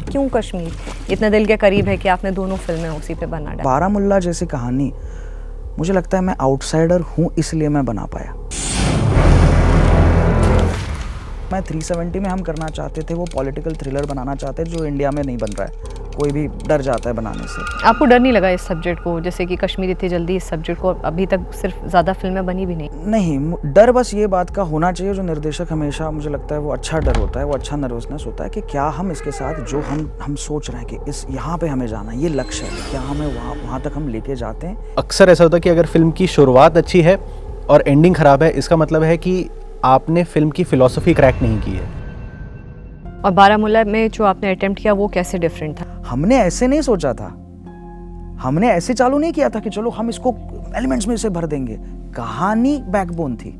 क्यों कश्मीर इतना दिल के करीब है कि आपने दोनों फिल्में उसी पे बना डाली? बारामुल्ला जैसी कहानी मुझे लगता है मैं आउटसाइडर हूँ इसलिए मैं बना पाया। मैं 370 में हम करना चाहते थे, वो पॉलिटिकल थ्रिलर बनाना चाहते जो इंडिया में नहीं बन रहा है, कोई भी डर जाता है बनाने से। आपको डर नहीं लगा इस सब्जेक्ट को, जैसे कि कश्मीर इतनी जल्दी इस सब्जेक्ट को अभी तक सिर्फ ज़्यादा फिल्में बनी भी नहीं? नहीं, डर बस ये बात का होना चाहिए जो निर्देशक हमेशा, मुझे लगता है वो अच्छा डर होता है, वो अच्छा नर्वसनेस होता है कि क्या हम इसके साथ जो हम सोच रहे हैं कि इस यहाँ पे हमें जाना है, ये लक्ष्य है, क्या हमें वहाँ तक हम लेके जाते हैं। अक्सर ऐसा होता है कि अगर फिल्म की शुरुआत अच्छी है और एंडिंग ख़राब है, इसका मतलब है कि आपने फिल्म की फ़िलॉसफी क्रैक नहीं की है। और बारामुल्ला में जो आपने अटेम्प्ट किया वो कैसे डिफरेंट था? हमने ऐसे नहीं सोचा था, हमने ऐसे चालू नहीं किया था कि चलो हम इसको एलिमेंट्स में से भर देंगे। कहानी बैकबोन थी,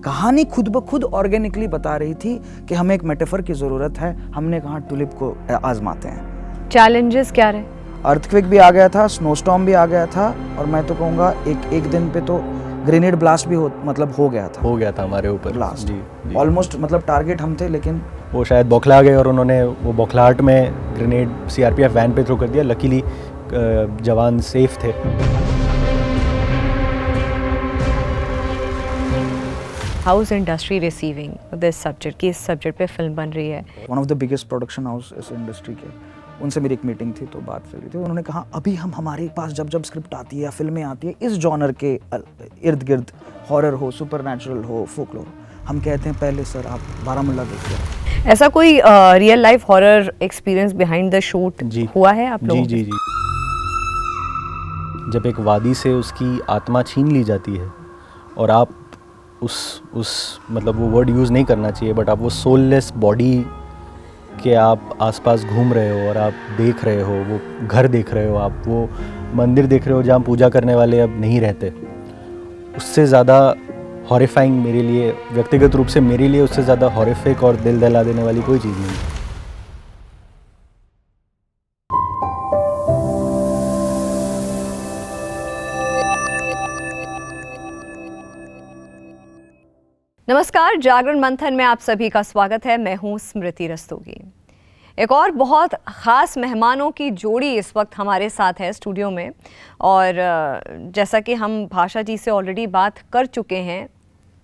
कहानी खुद ब खुद ऑर्गेनिकली बता रही थी कि हमें एक मेटाफर की ज़रूरत है, हमने कहा टुलिप को आजमाते हैं। चैलेंजेस क्या रहे? अर्थक्वेक भी आ गया था, स्नोस्टॉर्म भी आ गया था, और मैं तो कहूँगा एक दिन पे तो ग्रेनेड ब्लास्ट भी हो गया था हमारे ऊपर ब्लास्ट जी। ऑलमोस्ट मतलब टारगेट हम थे, लेकिन वो शायद बौखला गए और उन्होंने वो बौखलाहट में ग्रेनेड सीआरपीएफ वैन पे थ्रो कर दिया। लकीली जवान सेफ थे। How is industry receiving this subject कि इस सब्जेक्ट पे फिल्म बन रही है? One of the biggest production house इस इंडस्ट्री के, उनसे मेरी एक मीटिंग थी तो बात चल रही थी। उन्होंने कहा अभी हमारे पास जब स्क्रिप्ट आती है या फिल्में आती है इस जॉनर के इर्द गिर्द, हॉरर हो, सुपरनैचुरल हो, फोकलोर, हम कहते हैं पहले सर आप बारामुल्ला देखिए। ऐसा कोई real life horror experience behind the shoot हुआ है आप लोगों? जी। जब एक वादी से उसकी आत्मा छीन ली जाती है और आप उस मतलब वो वर्ड यूज़ नहीं करना चाहिए, बट आप वो सोललेस बॉडी के आप आसपास घूम रहे हो और आप देख रहे हो, वो घर देख रहे हो, आप वो मंदिर देख रहे हो जहाँ पूजा करने वाले अब नहीं रहते, उससे ज़्यादा हॉरिफाइंग मेरे लिए, व्यक्तिगत रूप से मेरे लिए उससे ज़्यादा हॉरिफिक और दिल दहला देने वाली कोई चीज़ नहीं। नमस्कार, जागरण मंथन में आप सभी का स्वागत है। मैं हूं स्मृति रस्तोगी। एक और बहुत ख़ास मेहमानों की जोड़ी इस वक्त हमारे साथ है स्टूडियो में, और जैसा कि हम भाषा जी से ऑलरेडी बात कर चुके हैं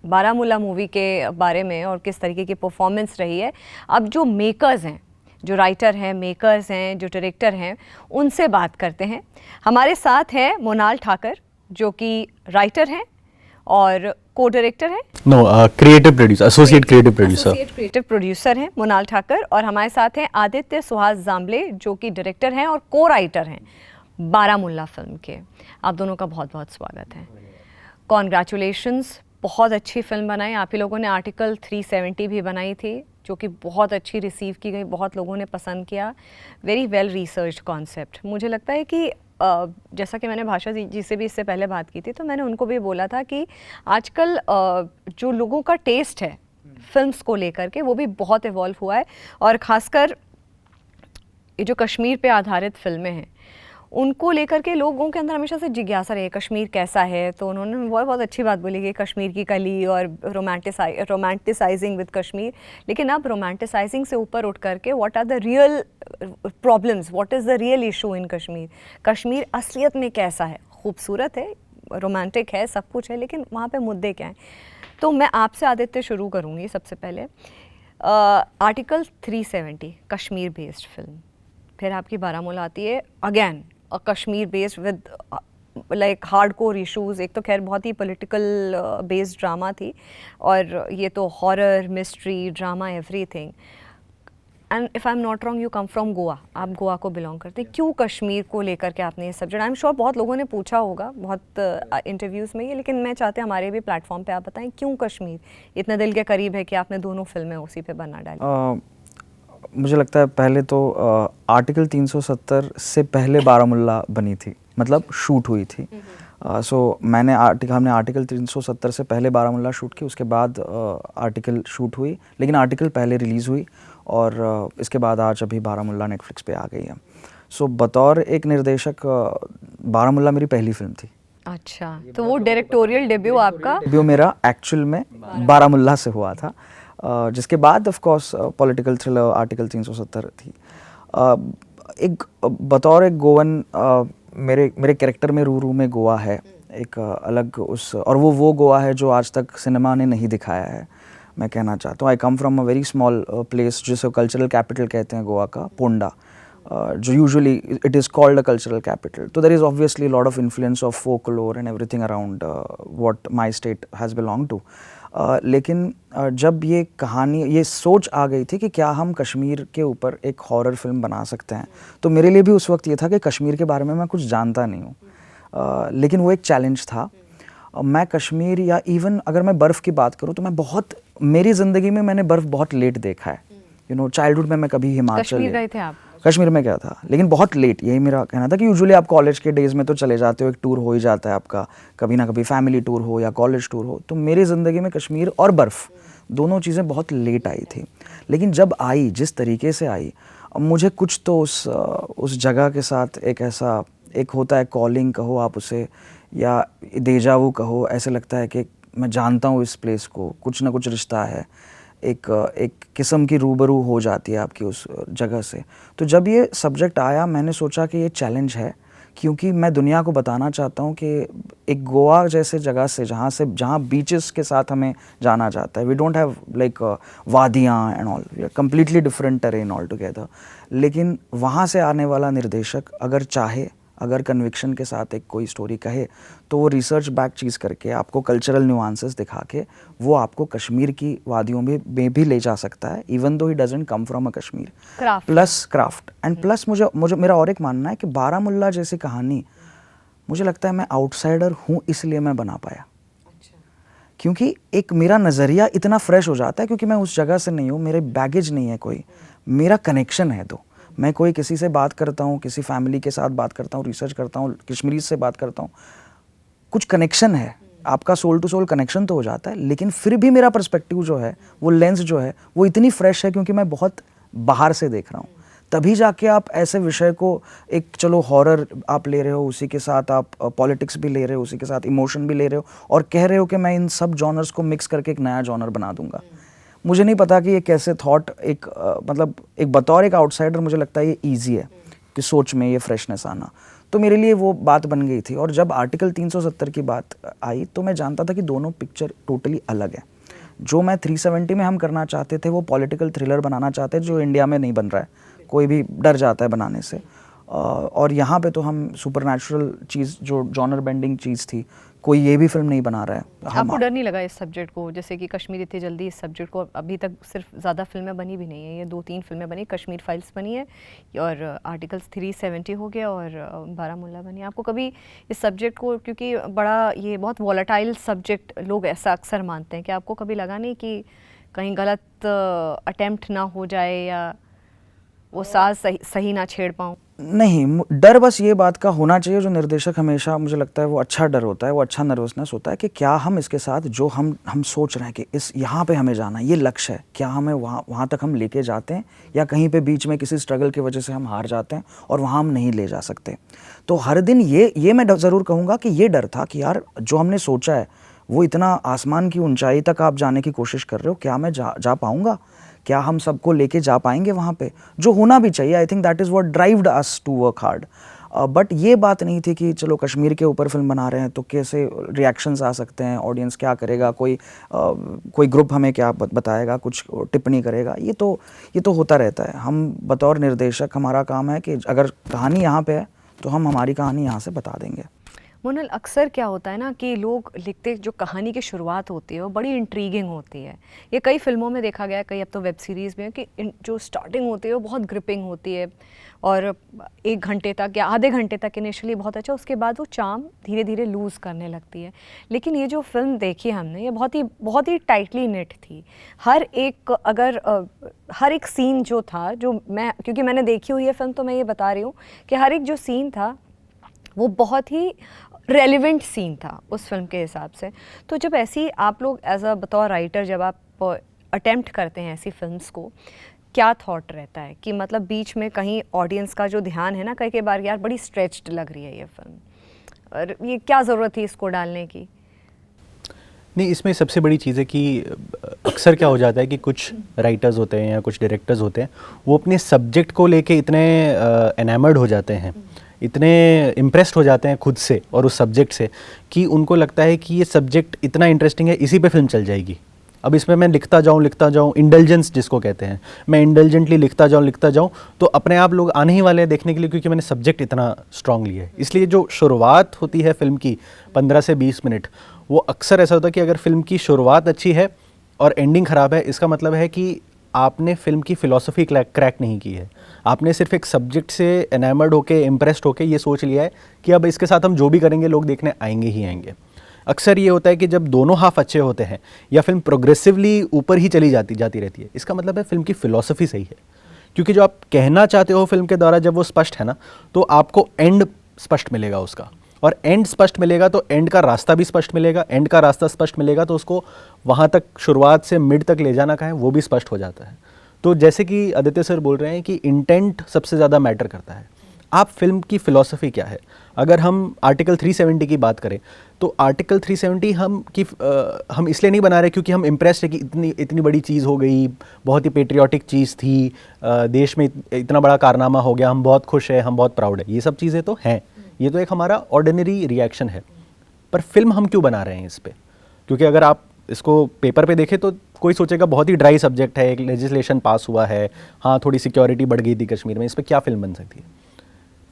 बारामुल्ला मूवी के बारे में और किस तरीके की परफॉर्मेंस रही है, अब जो मेकर्स हैं, जो राइटर हैं, मेकर्स हैं, जो डायरेक्टर हैं, उनसे बात करते हैं। हमारे साथ हैं मोनाल ठाकर जो कि राइटर हैं और को डायरेक्टर है, creative producer, associate creative producer हैं मोनाल ठाकर, और हमारे साथ हैं आदित्य सुहास जांबले जो कि डायरेक्टर हैं और को राइटर हैं बारामुल्ला फिल्म के। आप दोनों का बहुत बहुत स्वागत है। कॉन्ग्रेचुलेशंस, बहुत अच्छी फिल्म बनाई। आप ही लोगों ने आर्टिकल 370 भी बनाई थी जो कि बहुत अच्छी रिसीव की गई, बहुत लोगों ने पसंद किया। Very well researched concept. मुझे लगता है कि जैसा कि मैंने भाषा जी से भी इससे पहले बात की थी, तो मैंने उनको भी बोला था कि आजकल जो लोगों का टेस्ट है फिल्म्स को लेकर के वो भी बहुत इवॉल्व हुआ है, और ख़ासकर ये जो कश्मीर पे आधारित फिल्में हैं उनको लेकर के लोगों के अंदर हमेशा से जिज्ञासा रही है कश्मीर कैसा है। तो उन्होंने बहुत अच्छी बात बोली कि कश्मीर की कली और रोमांटिसाइजिंग विद कश्मीर, लेकिन अब रोमांटिसाइजिंग से ऊपर उठ करके what are the real problems, what is the real issue in Kashmir. Kashmir असलियत में कैसा है? खूबसूरत है, रोमांटिक है, सब कुछ है, लेकिन वहाँ पे मुद्दे क्या हैं? तो मैं आपसे आदित्य शुरू करूँगी सबसे पहले। आर्टिकल 370 कश्मीर बेस्ड फिल्म, फिर आपकी बारामुल्ला आती है again Kashmir based with like hardcore issues. एक तो खैर बहुत ही पॉलिटिकल बेस्ड ड्रामा थी, और ये तो horror, mystery, drama, everything. And if I am not wrong, you come from Goa, आप गोवा को बिलोंग करते हैं। क्यों कश्मीर को लेकर के आपने ये सब्जेक्ट, आई एम श्योर बहुत लोगों ने पूछा होगा बहुत इंटरव्यूज़ में ये, लेकिन मैं चाहते हैं हमारे भी प्लेटफॉर्म पे आप बताएं क्यों कश्मीर इतना दिल के करीब है कि आपने दोनों फिल्में उसी पे बना डाली? मुझे लगता है पहले तो आर्टिकल 370 से पहले बारामुल्ला बनी थी, मतलब शूट हुई थी। सो हमने आर्टिकल 370 से पहले बारामुल्ला शूट की, उसके बाद आर्टिकल शूट हुई, लेकिन आर्टिकल पहले रिलीज़ हुई और इसके बाद आज अभी बारामुल्ला नेटफ्लिक्स पे आ गई है। सो बतौर एक निर्देशक बारामुल्ला मेरी पहली फिल्म थी। अच्छा, तो वो डायरेक्टोरियल डेब्यू आपका? डेब्यू मेरा एक्चुअल में बारामुल्ला से हुआ था, जिसके बाद of course political thriller article 370 थी। एक बतौर एक गोवन मेरे मेरे कैरेक्टर में रू में गोवा है एक अलग उस, और वो गोवा है जो आज तक सिनेमा ने नहीं दिखाया है, मैं कहना चाहता हूँ। I come from a very small place जिसे कल्चरल कैपिटल कहते हैं गोवा का, पोंडा, जो usually it is called a cultural capital. तो there is obviously lot of influence of folklore and everything around what my state has belong to. लेकिन जब ये कहानी, ये सोच आ गई थी कि क्या हम कश्मीर के ऊपर एक हॉरर फिल्म बना सकते हैं, तो मेरे लिए भी उस वक्त ये था कि कश्मीर के बारे में मैं कुछ जानता नहीं हूँ, लेकिन वो एक चैलेंज था। मैं कश्मीर या इवन अगर मैं बर्फ़ की बात करूँ तो मैं बहुत, मेरी ज़िंदगी में मैंने बर्फ़ बहुत लेट देखा है। यू नो, चाइल्डहुड में मैं कभी हिमाचल, कश्मीर गए थे आप? कश्मीर में गया था, लेकिन बहुत लेट। यही मेरा कहना था कि यूजुअली आप कॉलेज के डेज़ में तो चले जाते हो, एक टूर हो ही जाता है आपका, कभी ना कभी फैमिली टूर हो या कॉलेज टूर हो। तो मेरी ज़िंदगी में कश्मीर और बर्फ़ दोनों चीज़ें बहुत लेट आई थी। लेकिन जब आई, जिस तरीके से आई, मुझे कुछ तो उस जगह के साथ एक ऐसा, एक होता है कॉलिंग कहो आप उसे, या देजावू कहो, ऐसे लगता है कि मैं जानता हूँ इस प्लेस को, कुछ ना कुछ रिश्ता है, एक किस्म की रूबरू हो जाती है आपकी उस जगह से। तो जब ये सब्जेक्ट आया, मैंने सोचा कि ये चैलेंज है, क्योंकि मैं दुनिया को बताना चाहता हूँ कि एक गोवा जैसे जगह से, जहाँ बीचेस के साथ हमें जाना जाता है, वी डोंट हैव लाइक वादियाँ and all, we are completely different terrain all together. लेकिन वहाँ से आने वाला निर्देशक अगर चाहे, अगर कन्विक्शन के साथ एक कोई स्टोरी कहे, तो वो रिसर्च बैक चीज़ करके आपको कल्चरल न्यूआंसेस दिखा के वो आपको कश्मीर की वादियों में भी ले जा सकता है, even though he doesn't come from a Kashmir. Plus craft and plus मुझे मेरा और एक मानना है कि बारामुल्ला जैसी कहानी, मुझे लगता है मैं आउटसाइडर हूँ इसलिए मैं बना पाया। क्योंकि एक मेरा नज़रिया इतना फ्रेश हो जाता है, क्योंकि मैं उस जगह से नहीं हूँ, मेरे बैगेज नहीं है कोई, मेरा कनेक्शन है। तो मैं कोई किसी से बात करता हूँ, किसी फैमिली के साथ बात करता हूँ, रिसर्च करता हूँ, कश्मीरी से बात करता हूँ, कुछ कनेक्शन है, आपका सोल टू सोल कनेक्शन तो हो जाता है। लेकिन फिर भी मेरा पर्सपेक्टिव जो है, वो लेंस जो है, वो इतनी फ्रेश है क्योंकि मैं बहुत बाहर से देख रहा हूँ। तभी जाके आप ऐसे विषय को, एक चलो हॉरर आप ले रहे हो, उसी के साथ आप पॉलिटिक्स भी ले रहे हो, उसी के साथ इमोशन भी ले रहे हो, और कह रहे हो कि मैं इन सब जॉनर्स को मिक्स करके एक नया जॉनर बना दूंगा। मुझे नहीं पता कि ये कैसे थॉट, एक मतलब एक बतौर एक आउटसाइडर मुझे लगता है ये ईजी है कि सोच में ये फ्रेशनेस आना। तो मेरे लिए वो बात बन गई थी। और जब आर्टिकल 370 की बात आई तो मैं जानता था कि दोनों पिक्चर टोटली अलग है। जो मैं 370 में हम करना चाहते थे वो पॉलिटिकल थ्रिलर बनाना चाहते थे, जो इंडिया में नहीं बन रहा है, कोई भी डर जाता है बनाने से। और यहाँ पे तो हम सुपरनैचुरल चीज़, जो जॉनर बेंडिंग चीज़ थी, कोई ये भी फिल्म नहीं बना रहा है। आपको डर नहीं लगा इस सब्जेक्ट को, जैसे कि कश्मीर इतनी जल्दी इस सब्जेक्ट को, अभी तक सिर्फ ज़्यादा फिल्में बनी भी नहीं है, ये 2-3 फिल्में बनी, कश्मीर फाइल्स बनी है और आर्टिकल्स 370 हो गया और बारामुल्ला बनी। आपको कभी इस सब्जेक्ट को, क्योंकि बड़ा ये बहुत वॉलेटाइल सब्जेक्ट लोग ऐसा अक्सर मानते हैं, कि आपको कभी लगा नहीं कि कहीं गलत अटेम्प्ट ना हो जाए या वो साज सही ना छेड़ पाऊँ? नहीं, डर बस ये बात का होना चाहिए, जो निर्देशक हमेशा, मुझे लगता है वो अच्छा डर होता है, वो अच्छा नर्वसनेस होता है कि क्या हम इसके साथ जो हम सोच रहे हैं कि इस यहाँ पे हमें जाना है, ये लक्ष्य है, क्या हमें वहाँ तक हम लेके जाते हैं, या कहीं पे बीच में किसी स्ट्रगल की वजह से हम हार जाते हैं और वहाँ हम नहीं ले जा सकते। तो हर दिन ये मैं ज़रूर कहूँगा कि ये डर था कि यार जो हमने सोचा है वो इतना आसमान की ऊंचाई तक आप जाने की कोशिश कर रहे हो, क्या मैं जा पाऊँगा, क्या हम सबको लेके जा पाएंगे वहाँ पे, जो होना भी चाहिए। I think that is what drived us to work hard. But ये बात नहीं थी कि चलो कश्मीर के ऊपर फिल्म बना रहे हैं तो कैसे रिएक्शंस आ सकते हैं, ऑडियंस क्या करेगा, कोई ग्रुप हमें क्या बताएगा, कुछ टिप्पणी करेगा, ये तो होता रहता है। हम बतौर निर्देशक, हमारा काम है कि अगर कहानी यहाँ पे है तो हम हमारी कहानी यहाँ से बता देंगे। मोनल, अक्सर क्या होता है ना कि लोग लिखते, जो कहानी की शुरुआत होती है वो बड़ी इंट्रीगिंग होती है। ये कई फिल्मों में देखा गया है, कई अब तो वेब सीरीज़ में, कि जो स्टार्टिंग होती है वो बहुत ग्रिपिंग होती है और 1 घंटे तक या आधे घंटे तक इनिशियली बहुत अच्छा, उसके बाद वो चार्म धीरे धीरे लूज़ करने लगती है। लेकिन ये जो फिल्म देखी हमने, ये बहुत ही टाइटली निट थी। हर एक सीन जो था, जो मैं, क्योंकि मैंने देखी हुई है फिल्म, तो मैं ये बता रही हूँ कि हर एक जो सीन था वो बहुत ही रेलिवेंट सीन था उस फिल्म के हिसाब से। तो जब ऐसी आप लोग एज अ बतौर राइटर जब आप अटेम्प्ट करते हैं ऐसी फिल्म्स को, क्या थॉट रहता है कि मतलब बीच में कहीं ऑडियंस का जो ध्यान है ना, कई बार यार बड़ी स्ट्रेच्ड लग रही है ये फिल्म, और ये क्या ज़रूरत थी इसको डालने की? नहीं, इसमें सबसे बड़ी चीज़ है कि अक्सर क्या हो जाता है कि कुछ राइटर्स होते हैं या कुछ डायरेक्टर्स होते हैं, वो अपने सब्जेक्ट को लेके इतने एनामर्ड हो जाते हैं, इतने इम्प्रेस्ड हो जाते हैं खुद से और उस सब्जेक्ट से, कि उनको लगता है कि ये सब्जेक्ट इतना इंटरेस्टिंग है, इसी पे फिल्म चल जाएगी। अब इसमें मैं लिखता जाऊँ, इंडल्जेंस जिसको कहते हैं, मैं इंडल्जेंटली लिखता जाऊँ, तो अपने आप लोग आने ही वाले हैं देखने के लिए, क्योंकि मैंने सब्जेक्ट इतना स्ट्रांग लिया है। इसलिए जो शुरुआत होती है फिल्म की 15 से 20 मिनट, वो अक्सर ऐसा होता है कि अगर फिल्म की शुरुआत अच्छी है और एंडिंग ख़राब है, इसका मतलब है कि आपने फिल्म की फ़िलॉसफी क्रैक नहीं की है। आपने सिर्फ एक सब्जेक्ट से एनामर्ड होके, इम्प्रेस्ड होके ये सोच लिया है कि अब इसके साथ हम जो भी करेंगे लोग देखने आएंगे ही आएंगे। अक्सर ये होता है कि जब दोनों हाफ अच्छे होते हैं या फिल्म प्रोग्रेसिवली ऊपर ही चली जाती रहती है, इसका मतलब है फिल्म की फ़िलॉसफी sही है। क्योंकि जो आप कहना चाहते हो फिल्म के द्वारा जब वो स्पष्ट है ना, तो आपको एंड स्पष्ट मिलेगा उसका, और एंड स्पष्ट मिलेगा तो एंड का रास्ता भी स्पष्ट मिलेगा, एंड का रास्ता स्पष्ट मिलेगा तो उसको वहाँ तक शुरुआत से मिड तक ले जाना कहाँ है वो भी स्पष्ट हो जाता है। तो जैसे कि आदित्य सर बोल रहे हैं कि इंटेंट सबसे ज़्यादा मैटर करता है। आप फिल्म की फ़िलॉसफी क्या है? अगर हम आर्टिकल 370 की बात करें तो आर्टिकल 370 हम इसलिए नहीं बना रहे क्योंकि हम इम्प्रेस्ड है कि इतनी बड़ी चीज़ हो गई, बहुत ही पेट्रियाटिक चीज़ थी, देश में इतना बड़ा कारनामा हो गया, हम बहुत खुश हैं, हम बहुत प्राउड है। ये सब चीज़ें तो हैं, ये तो एक हमारा ऑर्डिनरी रिएक्शन है। पर फिल्म हम क्यों बना रहे हैं इस पर? क्योंकि अगर आप इसको पेपर पे देखें तो कोई सोचेगा बहुत ही ड्राई सब्जेक्ट है, एक लेजिस्लेशन पास हुआ है, हाँ थोड़ी सिक्योरिटी बढ़ गई थी कश्मीर में, इस पर क्या फिल्म बन सकती है?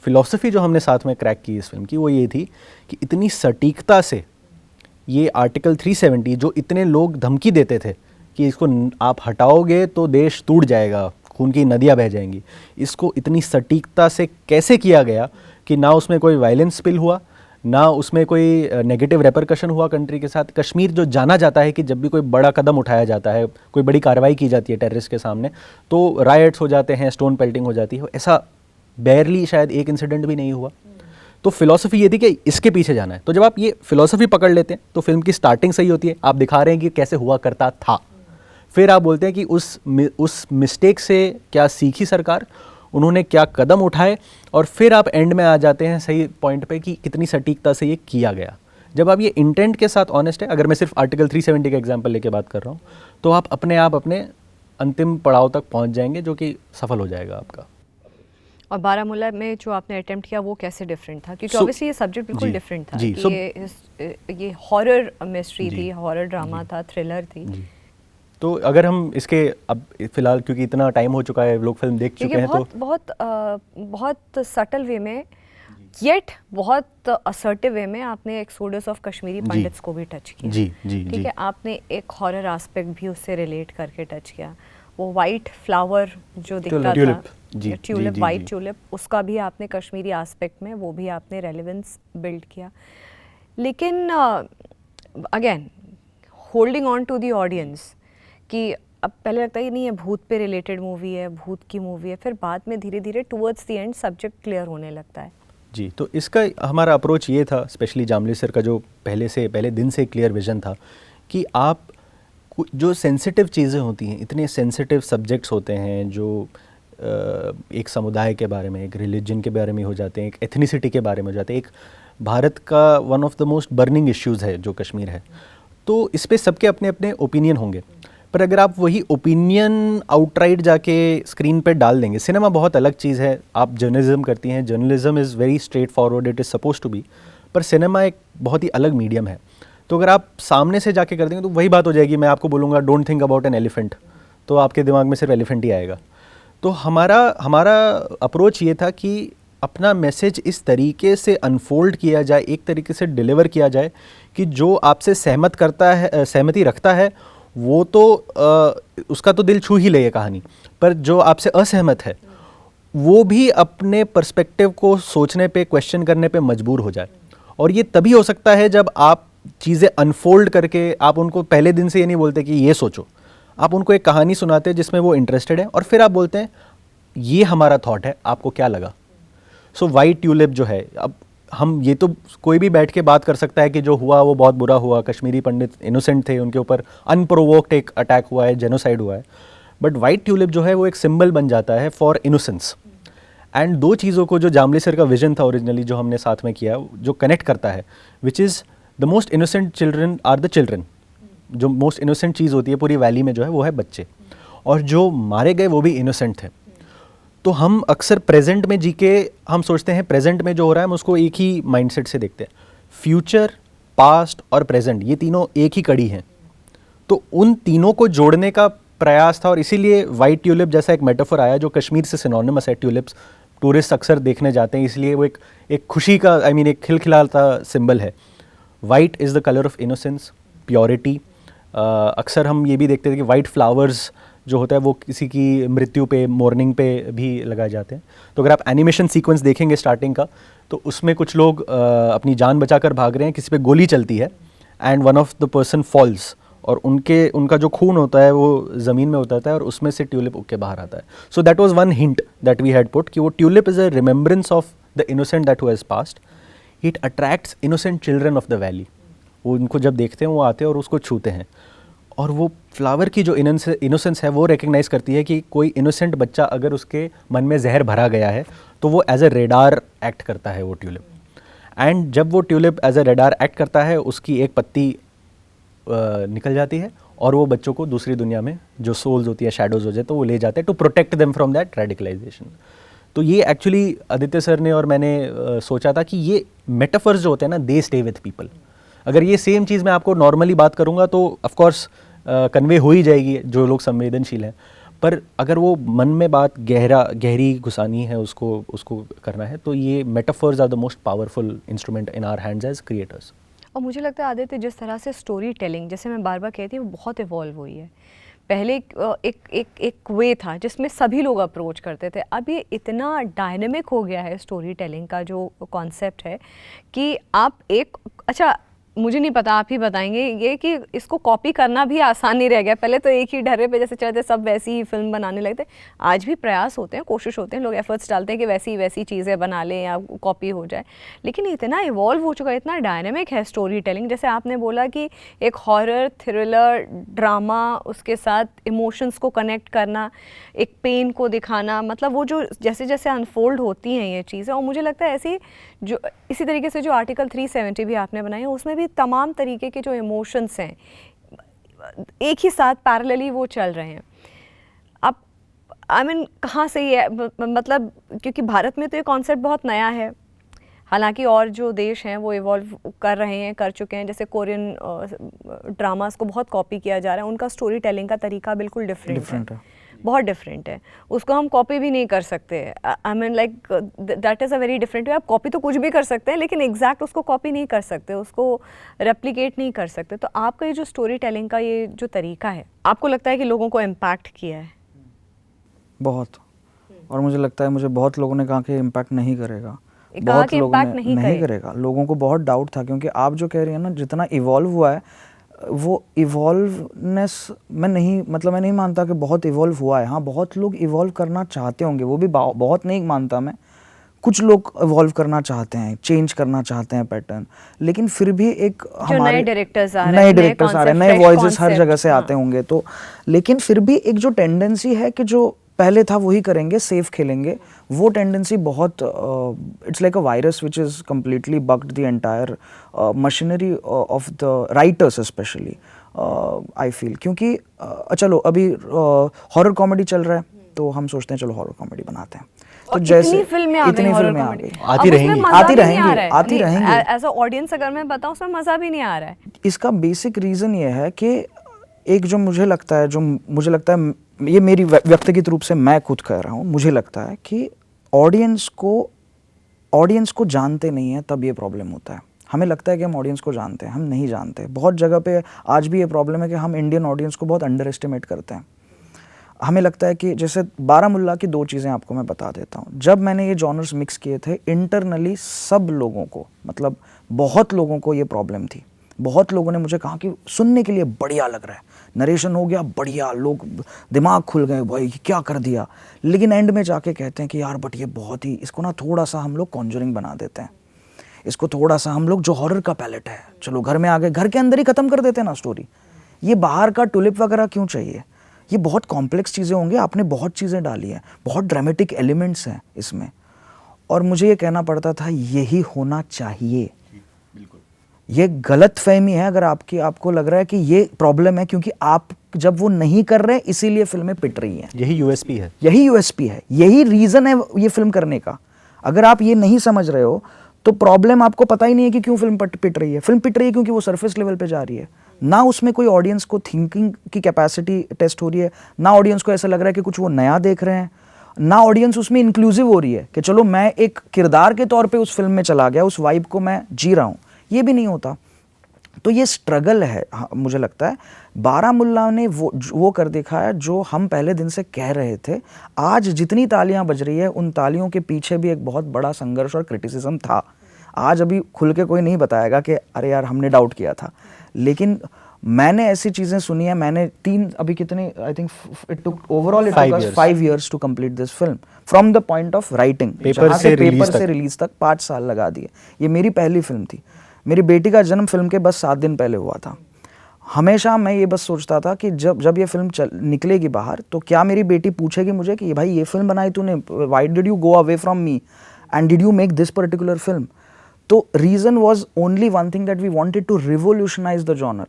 फ़िलॉसफी जो हमने साथ में क्रैक की इस फिल्म की वो ये थी कि इतनी सटीकता से ये आर्टिकल 370 जो इतने लोग धमकी देते थे कि इसको आप हटाओगे तो देश टूट जाएगा, खून की नदियाँ बह जाएंगी, इसको इतनी सटीकता से कैसे किया गया कि ना उसमें कोई वायलेंस स्पिल हुआ, ना उसमें कोई नेगेटिव रेपरकशन हुआ कंट्री के साथ। कश्मीर जो जाना जाता है कि जब भी कोई बड़ा कदम उठाया जाता है, कोई बड़ी कार्रवाई की जाती है टेररिस्ट के सामने, तो रायट्स हो जाते हैं, स्टोन पेल्टिंग हो जाती है, ऐसा बेयरली शायद एक इंसिडेंट भी नहीं हुआ। तो फिलॉसफी ये थी कि इसके पीछे जाना है। तो जब आप ये फिलॉसफी पकड़ लेते हैं तो फिल्म की स्टार्टिंग सही होती है, आप दिखा रहे हैं कि कैसे हुआ करता था, फिर आप बोलते हैं कि उस मिस्टेक से क्या सीखी सरकार, उन्होंने क्या कदम उठाए, और फिर आप एंड में आ जाते हैं सही पॉइंट पे कि कितनी सटीकता से ये किया गया। जब आप ये इंटेंट के साथ ऑनेस्ट है, अगर मैं सिर्फ आर्टिकल 370 का एग्जांपल लेके बात कर रहा हूँ, तो आप अपने अंतिम पड़ाव तक पहुँच जाएंगे जो कि सफल हो जाएगा आपका। और बारामूला में जो आपने अटेम्प्ट किया वो कैसे डिफरेंट था? क्योंकि ऑब्वियसली ये सब्जेक्ट बिल्कुल डिफरेंट था कि ये हॉरर मिस्ट्री थी, हॉरर ड्रामा था, थ्रिलर थी। तो अगर हम इसके अब फिलहाल क्योंकि इतना टाइम हो चुका है, लोग फिल्म देख चुके हैं, तो बहुत सटल वे में येट बहुत असर्टिव वे में आपने एक्सोडस ऑफ कश्मीरी पंडित्स को भी टच किया। जी जी ठीक है, आपने एक हॉरर एस्पेक्ट भी उससे रिलेट करके टच किया। वो वाइट फ्लावर जो दिखता था, ट्यूलिप, वाइट ट्यूलिप, उसका भी आपने कश्मीरी एस्पेक्ट में वो भी आपने रेलेवेंस बिल्ड किया। लेकिन again holding on to the audience कि अब पहले लगता है कि नहीं ये भूत पे रिलेटेड मूवी है, भूत की मूवी है, फिर बाद में धीरे धीरे towards the end subject clear होने लगता है। जी, तो इसका हमारा अप्रोच ये था, स्पेशली जामली सर का जो पहले दिन से क्लियर विजन था कि आप जो सेंसिटिव चीज़ें होती हैं, इतने सेंसिटिव सब्जेक्ट्स होते हैं जो एक समुदाय के बारे में, एक रिलीजन के बारे में हो जाते हैं, एक एथनिसिटी के बारे में हो जाते हैं, एक भारत का one of the most burning issues है जो कश्मीर है, तो इस पे सबके अपने अपने ओपिनियन होंगे। पर अगर आप वही ओपिनियन आउटराइट जाके स्क्रीन पे डाल देंगे, सिनेमा बहुत अलग चीज़ है, आप जर्नलिज्म करती हैं, journalism is very straightforward, it is suppose to be, पर सिनेमा एक बहुत ही अलग मीडियम है। तो अगर आप सामने से जाके कर देंगे तो वही बात हो जाएगी, मैं आपको बोलूँगा don't think about an elephant, तो आपके दिमाग में सिर्फ एलिफेंट ही आएगा। तो हमारा अप्रोच ये था कि अपना मैसेज इस तरीके से अनफोल्ड किया जाए, एक तरीके से डिलीवर किया जाए कि जो आपसे सहमति रखता है वो तो उसका तो दिल छू ही ले ये कहानी, पर जो आपसे असहमत है वो भी अपने पर्सपेक्टिव को सोचने पे, क्वेश्चन करने पे मजबूर हो जाए। और ये तभी हो सकता है जब आप चीज़ें अनफोल्ड करके, आप उनको पहले दिन से ये नहीं बोलते कि ये सोचो, आप उनको एक कहानी सुनाते हैं जिसमें वो इंटरेस्टेड है, और फिर आप बोलते हैं ये हमारा थॉट है, आपको क्या लगा। सो वाइट ट्यूलिप जो है, अब हम ये तो कोई भी बैठ के बात कर सकता है कि जो हुआ वो बहुत बुरा हुआ, कश्मीरी पंडित इनोसेंट थे, उनके ऊपर अनप्रोवोक्ड एक अटैक हुआ है, जेनोसाइड हुआ है, बट वाइट ट्यूलिप जो है वो एक सिंबल बन जाता है फॉर इनोसेंस। एंड दो चीज़ों को जो जामली सर का विजन था ओरिजिनली जो हमने साथ में किया, जो कनेक्ट करता है, which is the most innocent children are the children, जो मोस्ट इनोसेंट चीज़ होती है पूरी वैली में जो है वो है बच्चे, और जो मारे गए वो भी इनोसेंट थे। तो हम अक्सर प्रेजेंट में जी के हम सोचते हैं प्रेजेंट में जो हो रहा है हम उसको एक ही माइंडसेट से देखते हैं। फ्यूचर, पास्ट और प्रेजेंट ये तीनों एक ही कड़ी हैं, तो उन तीनों को जोड़ने का प्रयास था, और इसीलिए वाइट ट्यूलिप जैसा एक मेटाफर आया जो कश्मीर से सिनोनिमस है। ट्यूलिप्स टूरिस्ट अक्सर देखने जाते हैं, इसलिए वो एक खुशी का एक खिलखिलाता सिंबल है। White is the colour of innocence, purity. अक्सर हम ये भी देखते थे कि वाइट फ्लावर्स जो होता है वो किसी की मृत्यु पे, मॉर्निंग पे भी लगाए जाते हैं। तो अगर आप एनिमेशन सीक्वेंस देखेंगे स्टार्टिंग का, तो उसमें कुछ लोग अपनी जान बचाकर भाग रहे हैं, किसी पे गोली चलती है and one of the person falls, और उनका जो खून होता है वो ज़मीन में उतरता है और उसमें से ट्यूलिप उग के बाहर आता है। So that was one hint that we had put कि वो tulip is a remembrance of the innocent that who has passed. It attracts innocent children of the valley. वो उनको जब देखते हैं वो आते हैं और उसको छूते हैं, और वो फ्लावर की जो इनोसेंस है वो रिकग्नाइज करती है कि कोई इनोसेंट बच्चा अगर उसके मन में जहर भरा गया है तो वो एज अ रेडार एक्ट करता है वो ट्यूलिप। एंड जब वो tulip as a radar act करता है, उसकी एक पत्ती निकल जाती है और वो बच्चों को दूसरी दुनिया में जो सोल्स होती है, शैडोज हो जाए, तो वो ले जाते हैं to protect them from that radicalisation. तो ये एक्चुअली आदित्य सर ने और मैंने सोचा था कि ये मेटाफर्स जो होते हैं ना, दे स्टे विथ पीपल। अगर ये सेम चीज़ मैं आपको नॉर्मली बात करूँगा तो ऑफकोर्स कन्वे हो ही जाएगी जो लोग संवेदनशील हैं, पर अगर वो मन में बात गहरी घुसानी है, उसको करना है, तो ये metaphors are the most powerful instrument in our hands as creators. और मुझे लगता है आदित्य, जिस तरह से स्टोरी टेलिंग, जैसे मैं बार बार कहती हूँ, वो बहुत इवॉल्व हुई है। पहले एक वे था जिसमें सभी लोग अप्रोच करते थे, अब ये इतना डायनेमिक हो गया है स्टोरी टेलिंग का जो कॉन्सेप्ट है कि आप अच्छा मुझे नहीं पता, आप ही बताएंगे ये कि इसको कॉपी करना भी आसान नहीं रह गया। पहले तो एक ही ढर्रे पे जैसे चलते सब वैसी ही फिल्म बनाने लगते, आज भी प्रयास होते हैं, कोशिश होते हैं, लोग एफर्ट्स डालते हैं कि वैसी चीज़ें बना लें या कॉपी हो जाए, लेकिन इतना इवॉल्व हो चुका है, इतना डायनेमिक है स्टोरी टेलिंग। जैसे आपने बोला कि एक हॉरर, थ्रिलर, ड्रामा, उसके साथ इमोशंस को कनेक्ट करना, एक पेन को दिखाना, मतलब वो जो जैसे जैसे अनफोल्ड होती हैं ये चीज़ें, और मुझे लगता है इसी तरीके से जो आर्टिकल 370 भी आपने बनाई है, उसमें भी तमाम तरीके के जो इमोशंस हैं एक ही साथ पैरेलली वो चल रहे हैं। अब कहाँ से ये मतलब, क्योंकि भारत में तो ये कॉन्सेप्ट बहुत नया है, हालांकि और जो देश हैं वो इवॉल्व कर रहे हैं, कर चुके हैं। जैसे कोरियन ड्रामास को बहुत कॉपी किया जा रहा है, उनका स्टोरी टेलिंग का तरीका बिल्कुल डिफरेंट है, बहुत डिफरेंट है, उसको हम कॉपी भी नहीं कर सकते। That is a very different way. आप कॉपी तो कुछ भी कर सकते हैं, लेकिन एग्जैक्ट उसको कॉपी नहीं कर सकते, उसको रेप्लिकेट नहीं कर सकते। तो आपका ये जो स्टोरी टेलिंग का ये जो तरीका है, आपको लगता है कि लोगों को इम्पैक्ट किया है? बहुत, और मुझे लगता है मुझे बहुत लोगों ने कहा कि इम्पैक्ट नहीं करेगा, बहुत लोगों ने नहीं करेगा। लोगों को बहुत डाउट था, क्योंकि आप जो कह रही हैं ना, जितना इवॉल्व हुआ है वो इवॉल्वनेस मैं नहीं मानता कि बहुत इवॉल्व हुआ है। हाँ, बहुत लोग इवॉल्व करना चाहते होंगे, वो भी बहुत नहीं मानता मैं, कुछ लोग इवॉल्व करना चाहते हैं, चेंज करना चाहते हैं पैटर्न, लेकिन फिर भी एक हमारे नए डायरेक्टर्स आ रहे हैं, नए वॉइसेस हर जगह से आते होंगे, तो लेकिन फिर भी एक जो टेंडेंसी है कि जो पहले था वही करेंगे, सेफ खेलेंगे, वो टेंडेंसी बहुत it's like a virus which is completely bugged the entire machinery of the writers specially, I feel. क्योंकि चलो अभी हॉरर कॉमेडी चल रहा है, तो हम सोचते हैं चलो हॉरर कॉमेडी बनाते हैं, तो जैसे इतनी फिल्में आ गई, आती रहेंगी एज अ ऑडियंस अगर मैं बताऊं, उसमें मज़ा भी नहीं आ रहा है। इसका बेसिक रीज़न ये है कि एक जो मुझे लगता है ये मेरी व्यक्तिगत रूप से मैं खुद कह रहा हूँ, मुझे लगता है कि ऑडियंस को जानते नहीं है, तब ये प्रॉब्लम होता है। हमें लगता है कि हम ऑडियंस को जानते हैं, हम नहीं जानते। बहुत जगह पे आज भी ये प्रॉब्लम है कि हम इंडियन ऑडियंस को बहुत अंडर एस्टिमेट करते हैं। हमें लगता है कि जैसे बारामुल्ला की 2 चीज़ें आपको मैं बता देता हूँ। जब मैंने ये जॉनर्स मिक्स किए थे, इंटरनली सब लोगों को, मतलब बहुत लोगों को ये प्रॉब्लम थी। बहुत लोगों ने मुझे कहा कि सुनने के लिए बढ़िया लग रहा है, नरेशन हो गया बढ़िया, लोग दिमाग खुल गए, भाई क्या कर दिया, लेकिन एंड में जाके कहते हैं कि यार बट ये बहुत ही, इसको ना थोड़ा सा हम लोग कॉन्जरिंग बना देते हैं, इसको थोड़ा सा हम लोग जो हॉरर का पैलेट है, चलो घर में आ गए, घर के अंदर ही ख़त्म कर देते हैं ना स्टोरी। ये बाहर का टुलिप वगैरह क्यों चाहिए? ये बहुत कॉम्प्लेक्स चीज़ें होंगी, आपने बहुत चीज़ें डाली हैं, बहुत ड्रामेटिक एलिमेंट्स हैं इसमें, और मुझे ये कहना पड़ता था यही होना चाहिए, ये गलत फहमी है अगर आपको लग रहा है कि ये प्रॉब्लम है क्योंकि आप जब वो नहीं कर रहे इसीलिए फिल्में पिट रही हैं। यही यूएसपी है, यही रीज़न है ये फिल्म करने का। अगर आप ये नहीं समझ रहे हो तो प्रॉब्लम आपको पता ही नहीं है कि क्यों फिल्म पिट रही है। फिल्म पिट रही है क्योंकि वो सरफेस लेवल पे जा रही है, ना उसमें कोई ऑडियंस को थिंकिंग की कैपेसिटी टेस्ट हो रही है, ना ऑडियंस को ऐसा लग रहा है कि कुछ वो नया देख रहे हैं, ना ऑडियंस उसमें इंक्लूसिव हो रही है कि चलो मैं एक किरदार के तौर पे उस फिल्म में चला गया, उस वाइब को मैं जी रहा हूँ। ये भी नहीं होता। तो ये स्ट्रगल है। हाँ, मुझे लगता है बारामुल्ला ने वो कर दिखाया जो हम पहले दिन से कह रहे थे। आज जितनी तालियां बज रही है उन तालियों के पीछे भी एक बहुत बड़ा संघर्ष और क्रिटिसिज्म था। आज अभी खुल के कोई नहीं बताएगा कि अरे यार हमने डाउट किया था, लेकिन मैंने ऐसी चीज़ें सुनी है। मैंने अभी कितने I think it took overall 5 years to complete this film from the point of writing. Paper से रिलीज तक 5 साल लगा दिए। ये मेरी पहली फिल्म थी। मेरी बेटी का जन्म फिल्म के बस 7 दिन पहले हुआ था। हमेशा मैं ये बस सोचता था कि जब ये फिल्म निकलेगी बाहर तो क्या मेरी बेटी पूछेगी मुझे कि भाई ये फिल्म बनाई तूने, why did you go away from me and did you make this particular film. तो reason was only one thing that we wanted to revolutionise the genre,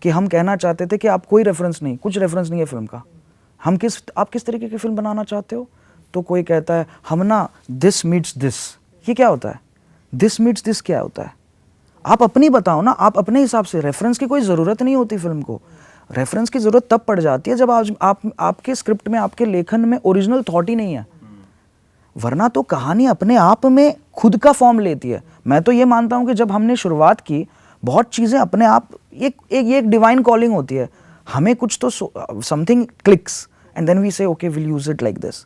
कि हम कहना चाहते थे कि आप कोई रेफरेंस नहीं, कुछ रेफरेंस नहीं है फिल्म का, आप किस तरीके की फिल्म बनाना चाहते हो। तो कोई कहता है हम ना दिस मीट्स दिस। ये क्या होता है? दिस मीट्स दिस क्या होता है? आप अपनी बताओ ना, आप अपने हिसाब से। रेफरेंस की कोई ज़रूरत नहीं होती फिल्म को। रेफरेंस की ज़रूरत तब पड़ जाती है जब आपके स्क्रिप्ट में, आपके लेखन में ओरिजिनल थॉट ही नहीं है, वरना तो कहानी अपने आप में खुद का फॉर्म लेती है। मैं तो ये मानता हूँ कि जब हमने शुरुआत की बहुत चीज़ें अपने आप, ये एक डिवाइन कॉलिंग होती है। हमें कुछ तो something clicks and then we say okay will use it like this.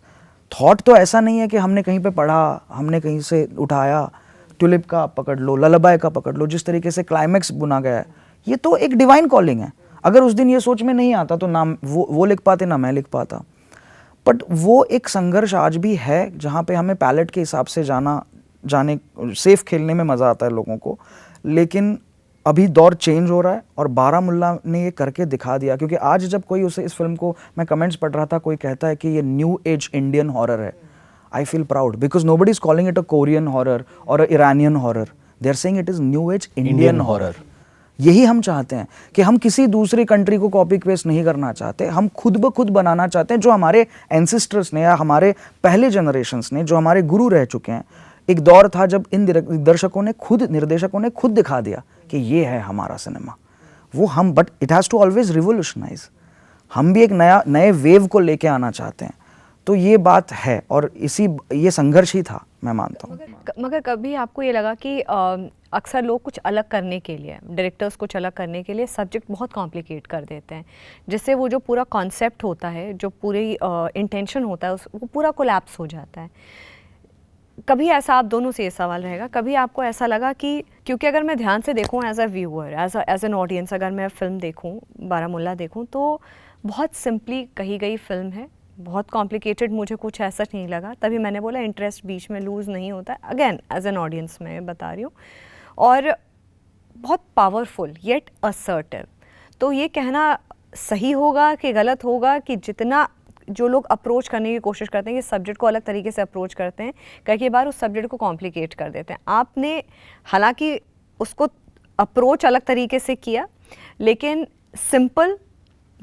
Thought तो ऐसा नहीं है कि हमने कहीं पे पढ़ा, हमने कहीं से उठाया। ट्यूलिप का पकड़ लो, ललाबाय का पकड़ लो, जिस तरीके से क्लाइमैक्स बुना गया है, ये तो एक डिवाइन कॉलिंग है। अगर उस दिन ये सोच में नहीं आता तो ना वो लिख पाते ना मैं लिख पाता। बट वो एक संघर्ष आज भी है जहाँ पे हमें पैलेट के हिसाब से जाने सेफ खेलने में मज़ा आता है लोगों को। लेकिन अभी दौर चेंज हो रहा है और बारामुल्ला ने ये करके दिखा दिया। क्योंकि आज जब कोई इस फिल्म को, मैं कमेंट्स पढ़ रहा था, कोई कहता है कि ये न्यू एज इंडियन हॉरर है, I feel proud because nobody is calling it a Korean horror or a Iranian horror. They are saying it is new age Indian horror. यही हम चाहते हैं कि हम किसी दूसरी कंट्री को कॉपी पेस्ट नहीं करना चाहते, हम खुद ब खुद बनाना चाहते हैं। जो हमारे एंसेस्टर्स ने या हमारे पहले जनरेशन्स ने, जो हमारे गुरु रह चुके हैं, एक दौर था जब इन निर्देशकों ने खुद दिखा दिया कि ये है हमारा सिनेमा। वो हम, but it has to always revolutionise. हम भी एक नए वेव को लेके आना चाहते हैं। तो ये बात है और ये संघर्ष ही था, मैं मानता हूँ। मगर कभी आपको ये लगा कि अक्सर लोग कुछ अलग करने के लिए, डायरेक्टर्स कुछ अलग करने के लिए सब्जेक्ट बहुत कॉम्प्लिकेट कर देते हैं, जिससे वो जो पूरा कॉन्सेप्ट होता है, जो पूरी इंटेंशन होता है, वो पूरा कोलैप्स हो जाता है। कभी ऐसा, आप दोनों से ये सवाल रहेगा, कभी आपको ऐसा लगा कि, क्योंकि अगर मैं ध्यान से देखूँ as a viewer, as an audience, अगर मैं फिल्म देखूँ, बारामुल्ला देखूँ, तो बहुत सिंपली कही गई फिल्म है, बहुत कॉम्प्लिकेटेड मुझे कुछ ऐसा नहीं लगा। तभी मैंने बोला इंटरेस्ट बीच में लूज़ नहीं होता है। अगेन एज एन ऑडियंस मैं बता रही हूँ। और बहुत पावरफुल येट असर्टिव। तो ये कहना सही होगा कि गलत होगा कि जितना जो लोग अप्रोच करने की कोशिश करते हैं, ये सब्जेक्ट को अलग तरीके से अप्रोच करते हैं, कई बार उस सब्जेक्ट को कॉम्प्लिकेट कर देते हैं। आपने हालांकि उसको अप्रोच अलग तरीके से किया, लेकिन simple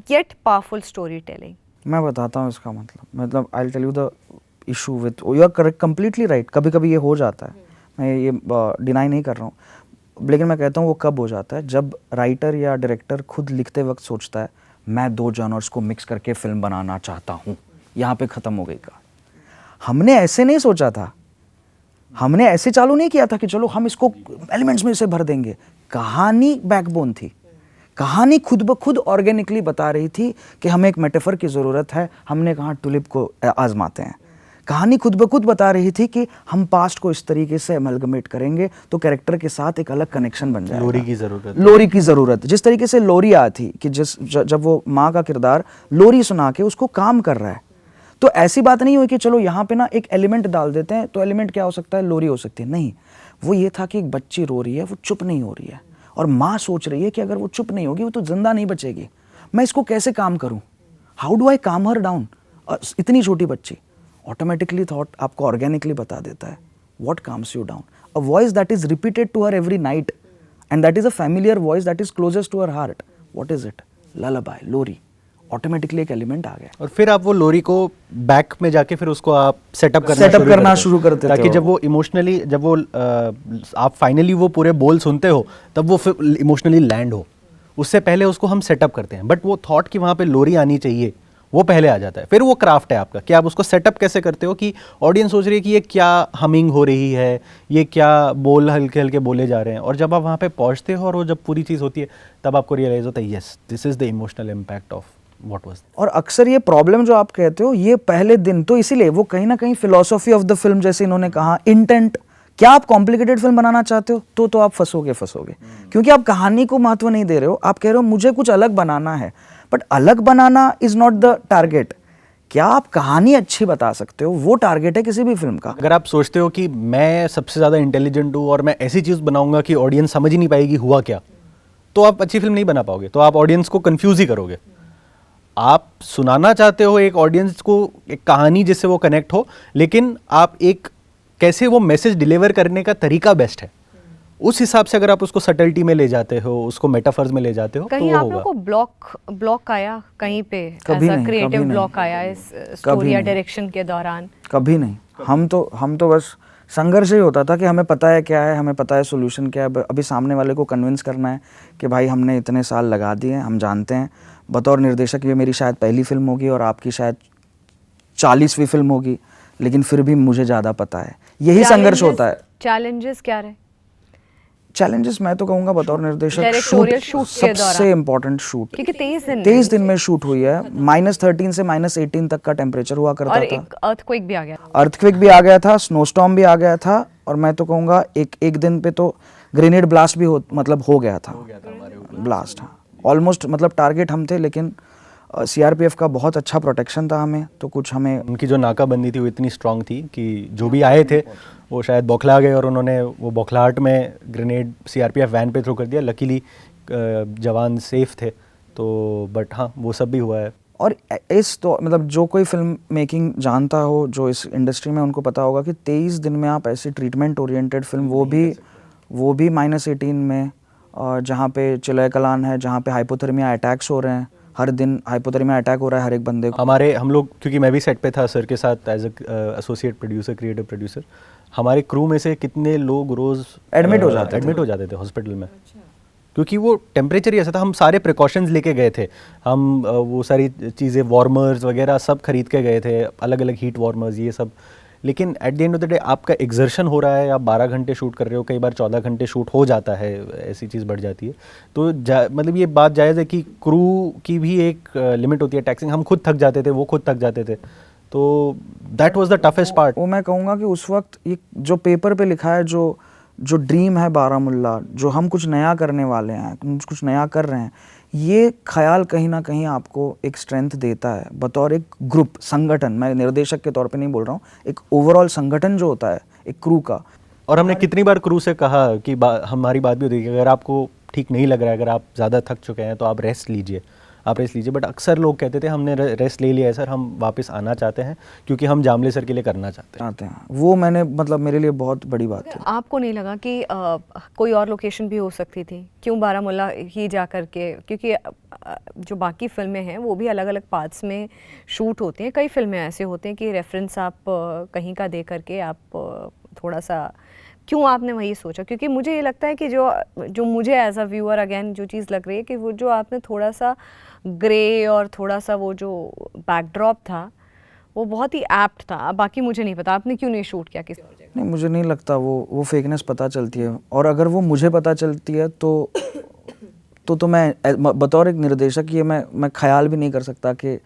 yet powerful storytelling. मैं बताता हूँ इसका मतलब I will tell you the issue with, you are correct, completely right. कभी कभी ये हो जाता है, मैं ये डिनाई नहीं कर रहा हूँ, लेकिन मैं कहता हूँ वो कब हो जाता है, जब राइटर या डायरेक्टर खुद लिखते वक्त सोचता है मैं 2 जॉनर्स को मिक्स करके फिल्म बनाना चाहता हूँ। यहाँ पे ख़त्म हो गई कहानी। हमने ऐसे नहीं सोचा था, हमने ऐसे चालू नहीं किया था कि चलो हम इसको एलिमेंट्स में से भर देंगे। कहानी बैकबोन थी। कहानी खुद ब खुद ऑर्गेनिकली बता रही थी कि हमें एक मेटाफर की ज़रूरत है। हमने कहा ट्यूलिप को आजमाते हैं। कहानी खुद ब खुद बता रही थी कि हम पास्ट को इस तरीके से अमलगमेट करेंगे तो कैरेक्टर के साथ एक अलग कनेक्शन बन जाएगा। लोरी की ज़रूरत, जिस तरीके से लोरी आई थी कि जब वो माँ का किरदार लोरी सुना के उसको काम कर रहा है, तो ऐसी बात नहीं हुई कि चलो यहाँ पे ना एक एलिमेंट डाल देते हैं। तो एलिमेंट क्या हो सकता है? लोरी हो सकती है। नहीं, वो ये था कि एक बच्ची रो रही है, वो चुप नहीं हो रही है, और माँ सोच रही है कि अगर वो चुप नहीं होगी वो तो जिंदा नहीं बचेगी, मैं इसको कैसे काम करूँ, हाउ डू आई काम हर डाउन। इतनी छोटी बच्ची, ऑटोमेटिकली थॉट आपको ऑर्गेनिकली बता देता है what calms you down. A voice that is repeated to her every night, and that is a familiar voice that is closest to her heart. What is it? Lullaby, लोरी. Automatically एक element आ गया. और फिर आप वो लोरी को back में जाके फिर उसको आप सेटअप करना शुरू करते ताकि जब वो इमोशनली जब वो आप फाइनली वो पूरे बोल सुनते हो तब वो फिर इमोशनली लैंड हो. उससे पहले उसको हम सेटअप करते हैं, बट वो थॉट कि वहाँ पे लोरी आनी चाहिए वो पहले आ जाता है. फिर वो क्राफ्ट है आपका कि आप उसको सेटअप कैसे करते हो कि ऑडियंस सोच रही है कि ये क्या हमिंग हो रही है, ये क्या बोल हल्के हल्के बोले जा रहे हैं. और जब आप वहाँ पे पहुँचते हो और वो जब पूरी चीज़ होती है तब आपको रियलाइज होता है yes this is the emotional impact of what was. और अक्सर ये प्रॉब्लम जो आप कहते हो ये पहले दिन, तो इसीलिए वो कहीं ना कहीं फिलॉसफी ऑफ द फिल्म, जैसे इन्होंने कहा, इंटेंट. क्या आप कॉम्प्लिकेटेड फिल्म बनाना चाहते हो तो आप फंसोगे क्योंकि आप कहानी को महत्व नहीं दे रहे हो. आप कह रहे हो मुझे कुछ अलग बनाना है, बट अलग बनाना इज नॉट द टारगेट. क्या आप कहानी अच्छी बता सकते हो, वो टारगेट है किसी भी फिल्म का. अगर आप सोचते हो कि मैं सबसे ज़्यादा इंटेलिजेंट हूँ और मैं ऐसी चीज़ बनाऊंगा कि ऑडियंस समझ ही नहीं पाएगी हुआ क्या, तो आप अच्छी फिल्म नहीं बना पाओगे. तो आप ऑडियंस को कंफ्यूज ही करोगे. आप सुनाना चाहते हो एक ऑडियंस को एक कहानी जिससे वो कनेक्ट हो, लेकिन आप एक कैसे वो मैसेज डिलीवर करने का तरीका बेस्ट है उस हिसाब से अगर आप उसको सटल्टी में ले जाते हो, उसको मेटाफर्स में ले जाते हो, कहीं तो आप होगा. लोगों को ब्लॉक आया कहीं पे, कभी ऐसा नहीं, क्रिएटिव कभी नहीं. ब्लॉक आया इस स्टोरी या नहीं. डायरेक्शन के दौरान? कभी नहीं. हम तो बस संघर्ष ही होता था कि हमें पता है क्या है, हमें पता है सोल्यूशन क्या है, अभी सामने वाले को कन्विंस करना है कि भाई हमने इतने साल लगा दिए, हम जानते हैं. बतौर निर्देशक ये मेरी शायद पहली फिल्म होगी और आपकी शायद 40वीं फिल्म होगी, लेकिन फिर भी मुझे ज़्यादा पता है. यही संघर्ष होता है. चैलेंजेस क्या रहे? चैलेंजेस मैं तो कहूँगा बतौर निर्देशक Directorial shoot के दौरान. सबसे इम्पोर्टेंट शूट. क्योंकि 23 दिन में शूट हुई है. -13 से -18 तक का टेम्परेचर हुआ करता और था. एक अर्थक्वेक भी आ गया. अर्थक्वेक भी आ गया था, स्नोस्टॉर्म भी आ गया था, और मैं तो कहूँगा एक दिन पे तो ग्रेनेड ब्लास्ट भी हो गया था. ब्लास्ट, हाँ, ऑलमोस्ट मतलब टारगेट हम थे, लेकिन सीआरपीएफ का बहुत अच्छा प्रोटेक्शन था हमें, तो कुछ हमें. उनकी जो नाकाबंदी थी वो इतनी स्ट्रांग थी कि जो भी आए थे वो शायद बौखला गए और उन्होंने वो बौखलाहट में ग्रेनेड सीआरपीएफ वैन पे थ्रो कर दिया. लकीली जवान सेफ थे, तो बट हाँ वो सब भी हुआ है. और इस तो मतलब जो कोई फिल्म मेकिंग जानता हो, जो इस इंडस्ट्री में, उनको पता होगा कि 23 दिन में आप ऐसी ट्रीटमेंट ओरिएंटेड फिल्म, वो भी -18 में, जहाँ पे चिलय कलान है, जहाँ पे हाइपोथर्मिया अटैक्स हो रहे हैं, हर दिन हाइपोथर्मिया अटैक हो रहा है हर एक बंदे को. हम लोग क्योंकि मैं भी सेट पे था सर के साथ as associate producer, creative producer. हमारे क्रू में से कितने लोग रोज एडमिट हो जाते थे हॉस्पिटल में, क्योंकि वो टेम्परेचर ही ऐसा था. हम सारे प्रिकॉशंस लेके गए थे, हम वो सारी चीज़ें, वार्मर्स वगैरह सब खरीद के गए थे, अलग अलग हीट वार्मर्स ये सब. लेकिन at the end of the day आपका एक्सर्शन हो रहा है, आप 12 घंटे शूट कर रहे हो, कई बार 14 घंटे शूट हो जाता है, ऐसी चीज़ बढ़ जाती है. तो मतलब ये बात जायज़ है कि क्रू की भी एक लिमिट होती है. टैक्सिंग, हम खुद थक जाते थे, वो खुद थक जाते थे, तो that was the toughest part. वो मैं कहूँगा कि उस वक्त ये जो पेपर पे लिखा है, जो ड्रीम है बारामुल्ला, जो हम कुछ नया करने वाले हैं, कुछ नया कर रहे हैं, ये ख्याल कहीं ना कहीं आपको एक स्ट्रेंथ देता है बतौर एक ग्रुप, संगठन. मैं निर्देशक के तौर पे नहीं बोल रहा हूँ, एक ओवरऑल संगठन जो होता है एक क्रू का. और हमने कितनी बार क्रू से कहा कि हमारी बात भी होती है कि अगर आपको ठीक नहीं लग रहा है, अगर आप ज़्यादा थक चुके हैं तो आप रेस्ट लीजिए. बट अक्सर लोग कहते थे हमने रेस्ट ले लिया है सर, हम वापस आना चाहते हैं क्योंकि हम जामले सर के लिए करना चाहते हैं. वो मैंने मतलब मेरे लिए बहुत बड़ी बात थी. आपको नहीं लगा कि कोई और लोकेशन भी हो सकती थी? क्यों बारामूला ही जा कर के? क्योंकि जो बाकी फिल्में हैं वो भी अलग अलग पार्ट्स में शूट होती हैं. कई फिल्में ऐसे होते हैं कि रेफरेंस आप कहीं का दे करके आप थोड़ा सा, क्यों आपने वही सोचा? क्योंकि मुझे ये लगता है कि जो मुझे एज अ व्यूअर अगेन जो चीज़ लग रही है कि वो जो आपने थोड़ा सा ग्रे और थोड़ा सा वो जो बैकड्रॉप था वो बहुत ही एप्ट था. बाकी मुझे नहीं पता आपने क्यों नहीं शूट किया किसी और जगह. नहीं, मुझे नहीं लगता वो फेकनेस पता चलती है, और अगर वो मुझे पता चलती है तो मैं बतौर एक निर्देशक ये मैं ख्याल भी नहीं कर सकता कि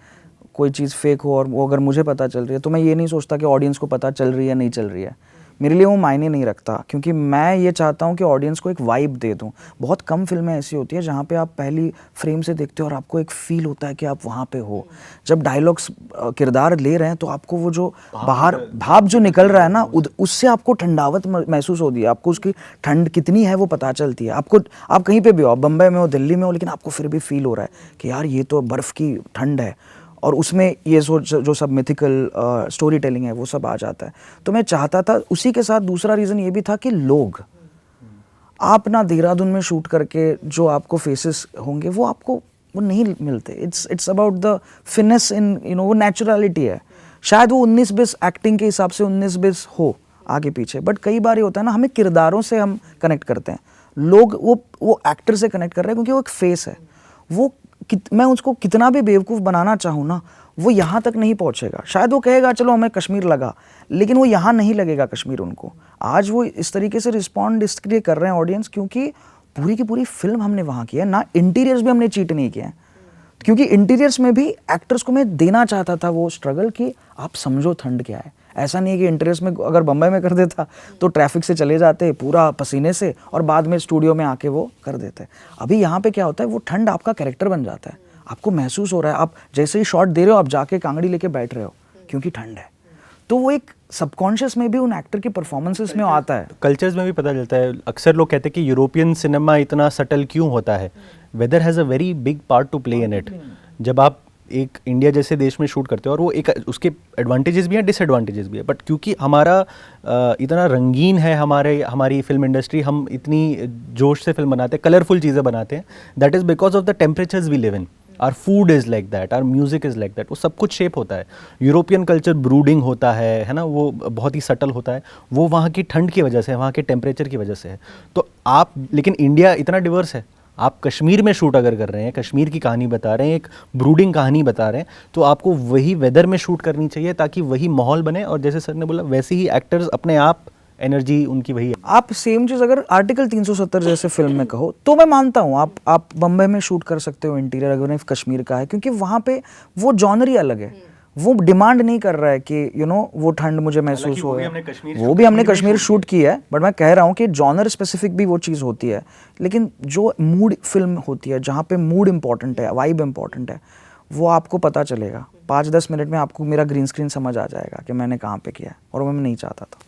कोई चीज़ फेक हो, और वो अगर मुझे पता चल रही है तो मैं ये नहीं सोचता कि ऑडियंस को पता चल रही है नहीं चल रही है. मेरे लिए वो मायने नहीं रखता, क्योंकि मैं ये चाहता हूँ कि ऑडियंस को एक वाइब दे दूँ. बहुत कम फिल्में ऐसी होती है जहाँ पे आप पहली फ्रेम से देखते हो और आपको एक फील होता है कि आप वहाँ पे हो. जब डायलॉग्स किरदार ले रहे हैं तो आपको वो जो बाहर भाप जो निकल रहा है ना, उससे आपको ठंडावत महसूस होती है, आपको उसकी ठंड कितनी है वो पता चलती है. आप कहीं पे भी हो, बम्बई में हो, दिल्ली में हो, लेकिन आपको फिर भी फील हो रहा है कि यार ये तो बर्फ़ की ठंड है, और उसमें ये जो सब मिथिकल स्टोरी टेलिंग है वो सब आ जाता है. तो मैं चाहता था, उसी के साथ दूसरा रीज़न ये भी था कि लोग, आप ना देहरादून में शूट करके जो आपको फेसेस होंगे वो आपको वो नहीं मिलते. इट्स अबाउट द फिनेस इन वो नेचुरलिटी है. शायद वो 19-20 एक्टिंग के हिसाब से 19-20 हो आगे पीछे, बट कई बार ये होता है ना, हमें किरदारों से हम कनेक्ट करते हैं. लोग वो एक्टर से कनेक्ट कर रहे हैं क्योंकि वो एक फेस है. वो मैं उसको कितना भी बेवकूफ़ बनाना चाहूँ ना, वो यहाँ तक नहीं पहुँचेगा. शायद वो कहेगा चलो हमें कश्मीर लगा, लेकिन वो यहाँ नहीं लगेगा कश्मीर उनको. आज वो इस तरीके से रिस्पॉन्ड इसलिए कर रहे हैं ऑडियंस क्योंकि पूरी की पूरी फिल्म हमने वहाँ की है ना. इंटीरियर्स भी हमने चीट नहीं किया है, क्योंकि इंटीरियर्स में भी एक्टर्स को मैं देना चाहता था वो स्ट्रगल कि आप समझो ठंड क्या है. ऐसा नहीं है कि इंटीरियर्स में अगर बम्बई में कर देता तो ट्रैफिक से चले जाते पूरा पसीने से और बाद में स्टूडियो में आके वो कर देते. अभी यहाँ पे क्या होता है, वो ठंड आपका कैरेक्टर बन जाता है. आपको महसूस हो रहा है, आप जैसे ही शॉट दे रहे हो आप जाके कांगड़ी लेके बैठ रहे हो क्योंकि ठंड है. तो वो एक सबकॉन्शियस में भी उन एक्टर की परफॉर्मेंसेस में आता है. कल्चर्स में भी पता चलता है. अक्सर लोग कहते हैं कि यूरोपियन सिनेमा इतना सटल क्यों होता है. Weather has a very big part to play in it. जब आप एक इंडिया जैसे देश में शूट करते हो, और वो एक उसके एडवांटेजेस भी हैं, डिसएडवांटेजेस भी है, बट क्योंकि हमारा इतना रंगीन है हमारी फिल्म इंडस्ट्री, हम इतनी जोश से फिल्म बनाते हैं, कलरफुल चीज़ें बनाते हैं, that is because of the temperatures we live in. Our food is like that, our music is like that. वो सब कुछ शेप होता है. यूरोपियन कल्चर ब्रूडिंग होता है ना, वो बहुत ही सटल होता है. वो वहाँ की ठंड की वजह से, वहाँ के टेम्परेचर की वजह से है. तो आप, लेकिन इंडिया इतना डिवर्स है. आप कश्मीर में शूट अगर कर रहे हैं, कश्मीर की कहानी बता रहे हैं, एक ब्रूडिंग कहानी बता रहे हैं, तो आपको वही वेदर में शूट करनी चाहिए ताकि वही माहौल बने. और जैसे सर ने बोला, वैसे ही एक्टर्स अपने आप, एनर्जी उनकी वही है. आप सेम चीज़ अगर आर्टिकल 370 जैसे फिल्म में कहो तो मैं मानता हूँ आप बम्बई में शूट कर सकते हो इंटीरियर, अगर कश्मीर का है, क्योंकि वहाँ पे वो जॉनर ही अलग है. वो डिमांड नहीं कर रहा है कि वो ठंड मुझे महसूस हो. वो भी हमने कश्मीर शूट की है, बट मैं कह रहा हूँ कि जॉनर स्पेसिफिक भी वो चीज़ होती है. लेकिन जो मूड फिल्म होती है, जहाँ पे मूड इंपॉर्टेंट है, वाइब इंपॉर्टेंट है, वो आपको पता चलेगा. 5-10 मिनट में आपको मेरा ग्रीन स्क्रीन समझ आ जाएगा कि मैंने कहाँ पे किया है, और वो मैं नहीं चाहता था.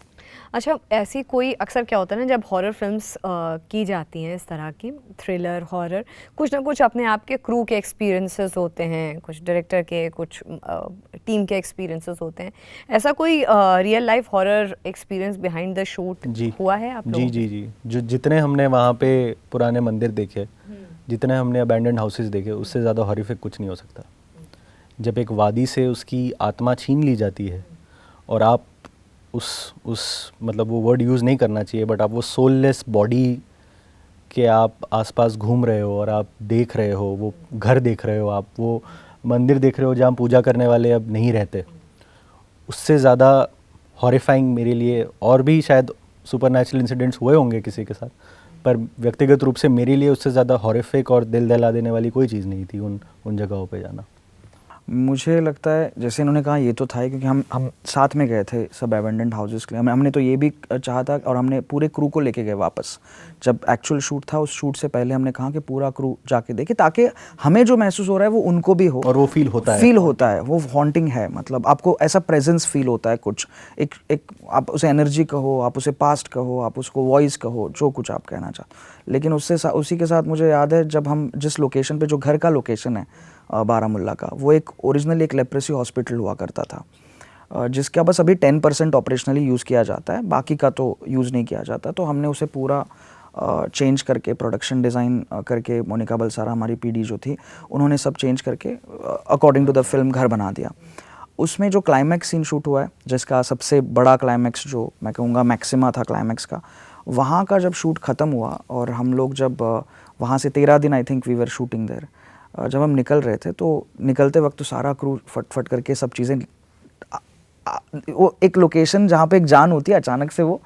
अच्छा, ऐसी कोई अक्सर क्या होता है ना, जब हॉरर फिल्म्स की जाती हैं, इस तरह की थ्रिलर हॉरर, कुछ ना कुछ अपने आप के क्रू के एक्सपीरियंसेस होते हैं, कुछ डायरेक्टर के, कुछ टीम के एक्सपीरियंसेस होते हैं. ऐसा कोई real life horror experience behind the shoot हुआ है आप लोगों? जी. जो जितने हमने वहाँ पे पुराने मंदिर देखे, जितने हमने अबैंडन्ड हाउसेस देखे, उससे ज़्यादा हॉरिफिक कुछ नहीं हो सकता. जब एक वादी से उसकी आत्मा छीन ली जाती है और आप उस मतलब वो वर्ड यूज़ नहीं करना चाहिए, बट आप वो सोललेस बॉडी के आप आसपास घूम रहे हो और आप देख रहे हो, वो घर देख रहे हो, आप वो मंदिर देख रहे हो जहाँ पूजा करने वाले अब नहीं रहते. उससे ज़्यादा हॉरिफाइंग मेरे लिए, और भी शायद सुपरनैचुरल इंसिडेंट्स हुए होंगे किसी के साथ, पर व्यक्तिगत रूप से मेरे लिए उससे ज़्यादा हॉरिफिक और दिल दहला देने वाली कोई चीज़ नहीं थी उन जगहों पे जाना. मुझे लगता है जैसे इन्होंने कहा, ये तो था ही, क्योंकि हम साथ में गए थे सब अबैंडन्ड हाउसेस के लिए. हमने तो ये भी चाहा था, और हमने पूरे क्रू को लेके गए वापस. जब एक्चुअल शूट था, उस शूट से पहले हमने कहा कि पूरा क्रू जाके देखे, ताकि हमें जो महसूस हो रहा है वो उनको भी हो, और वो फील होता है. वो हॉन्टिंग है. मतलब आपको ऐसा प्रेजेंस फील होता है कुछ, एक आप उसे एनर्जी कहो, आप उसे पास्ट कहो, आप उसको वॉइस कहो, जो कुछ आप कहना चाहते. लेकिन उसी के साथ मुझे याद है, जब हम जिस लोकेशन पे, जो घर का लोकेशन है बारामुल्ला का, वो एक ओरिजिनली एक लेप्रेसी हॉस्पिटल हुआ करता था, जिसका बस अभी 10% ऑपरेशनली यूज़ किया जाता है, बाकी का तो यूज़ नहीं किया जाता. तो हमने उसे पूरा चेंज करके, प्रोडक्शन डिज़ाइन करके, मोनिका बलसारा हमारी पीडी जो थी, उन्होंने सब चेंज करके अकॉर्डिंग टू द फिल्म घर बना दिया. उसमें जो क्लाइमैक्स सीन शूट हुआ है, जिसका सबसे बड़ा क्लाइमैक्स, जो मैं कहूँगा मैक्सिमा था क्लाइमैक्स का, वहाँ का जब शूट ख़त्म हुआ और हम लोग जब वहाँ से 13 दिन I think we were shooting there, जब हम निकल रहे थे, तो निकलते वक्त तो सारा क्रू फट करके सब चीज़ें, वो एक लोकेशन जहाँ पे एक जान होती है, अचानक से वो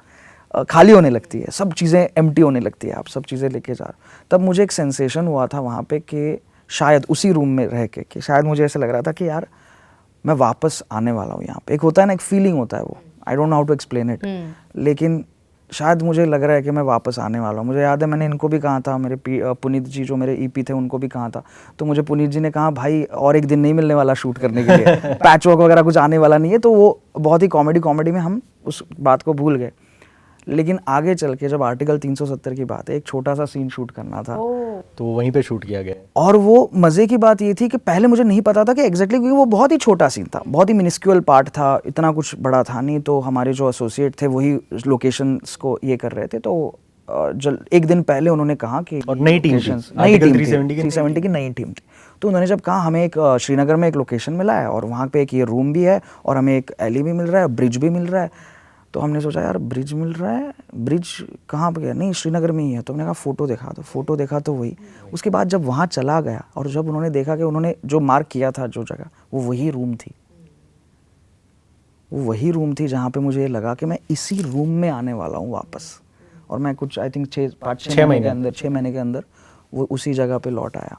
खाली होने लगती है, सब चीज़ें एम्प्टी होने लगती है, आप सब चीज़ें लेके जा रहे. तब मुझे एक सेंसेशन हुआ था वहाँ पे कि शायद उसी रूम में रह के, कि शायद मुझे ऐसे लग रहा था कि यार मैं वापस आने वाला हूँ यहाँ पे. एक होता है ना, एक फीलिंग होता है वो, I don't know how to explain it, लेकिन शायद मुझे लग रहा है कि मैं वापस आने वाला हूँ. मुझे याद है मैंने इनको भी कहा था, मेरे पुनीत जी जो मेरे ईपी थे, उनको भी कहा था. तो मुझे पुनीत जी ने कहा, भाई और एक दिन नहीं मिलने वाला शूट करने के लिए, पैच वर्क वगैरह कुछ आने वाला नहीं है. तो वो बहुत ही कॉमेडी में हम उस बात को भूल गए. लेकिन आगे चल के जब आर्टिकल 370 की बात है, एक छोटा सा सीन शूट करना था, तो वहीं पे शूट किया गया. और वो मज़े की बात ये थी कि पहले मुझे नहीं पता था कि एग्जैक्टली, क्योंकि वो बहुत ही छोटा सीन था, बहुत ही मिनिस्क्यूअल पार्ट था, इतना कुछ बड़ा था नहीं. तो हमारे जो एसोसिएट थे वही लोकेशंस को ये कर रहे थे. तो एक दिन पहले उन्होंने कहा कि और नई टीम थी, नई Article टीम थी, 370 की 370 की नई टीम थी। तो उन्होंने जब कहा हमें एक श्रीनगर में एक लोकेशन मिला है और वहाँ पे एक ये रूम भी है और हमें एक एली भी मिल रहा है, ब्रिज भी मिल रहा है। तो हमने सोचा यार ब्रिज मिल रहा है, ब्रिज कहाँ पे गया, नहीं श्रीनगर में ही है। तो हमने कहा फ़ोटो देखा, तो फ़ोटो देखा तो वही। उसके बाद जब वहाँ चला गया और जब उन्होंने देखा कि उन्होंने जो मार्क किया था जो जगह, वो वही रूम थी, वो वही रूम थी जहाँ पे मुझे ये लगा कि मैं इसी रूम में आने वाला हूँ वापस। और मैं कुछ आई थिंक 6 महीने के अंदर वो उसी जगह पे लौट आया।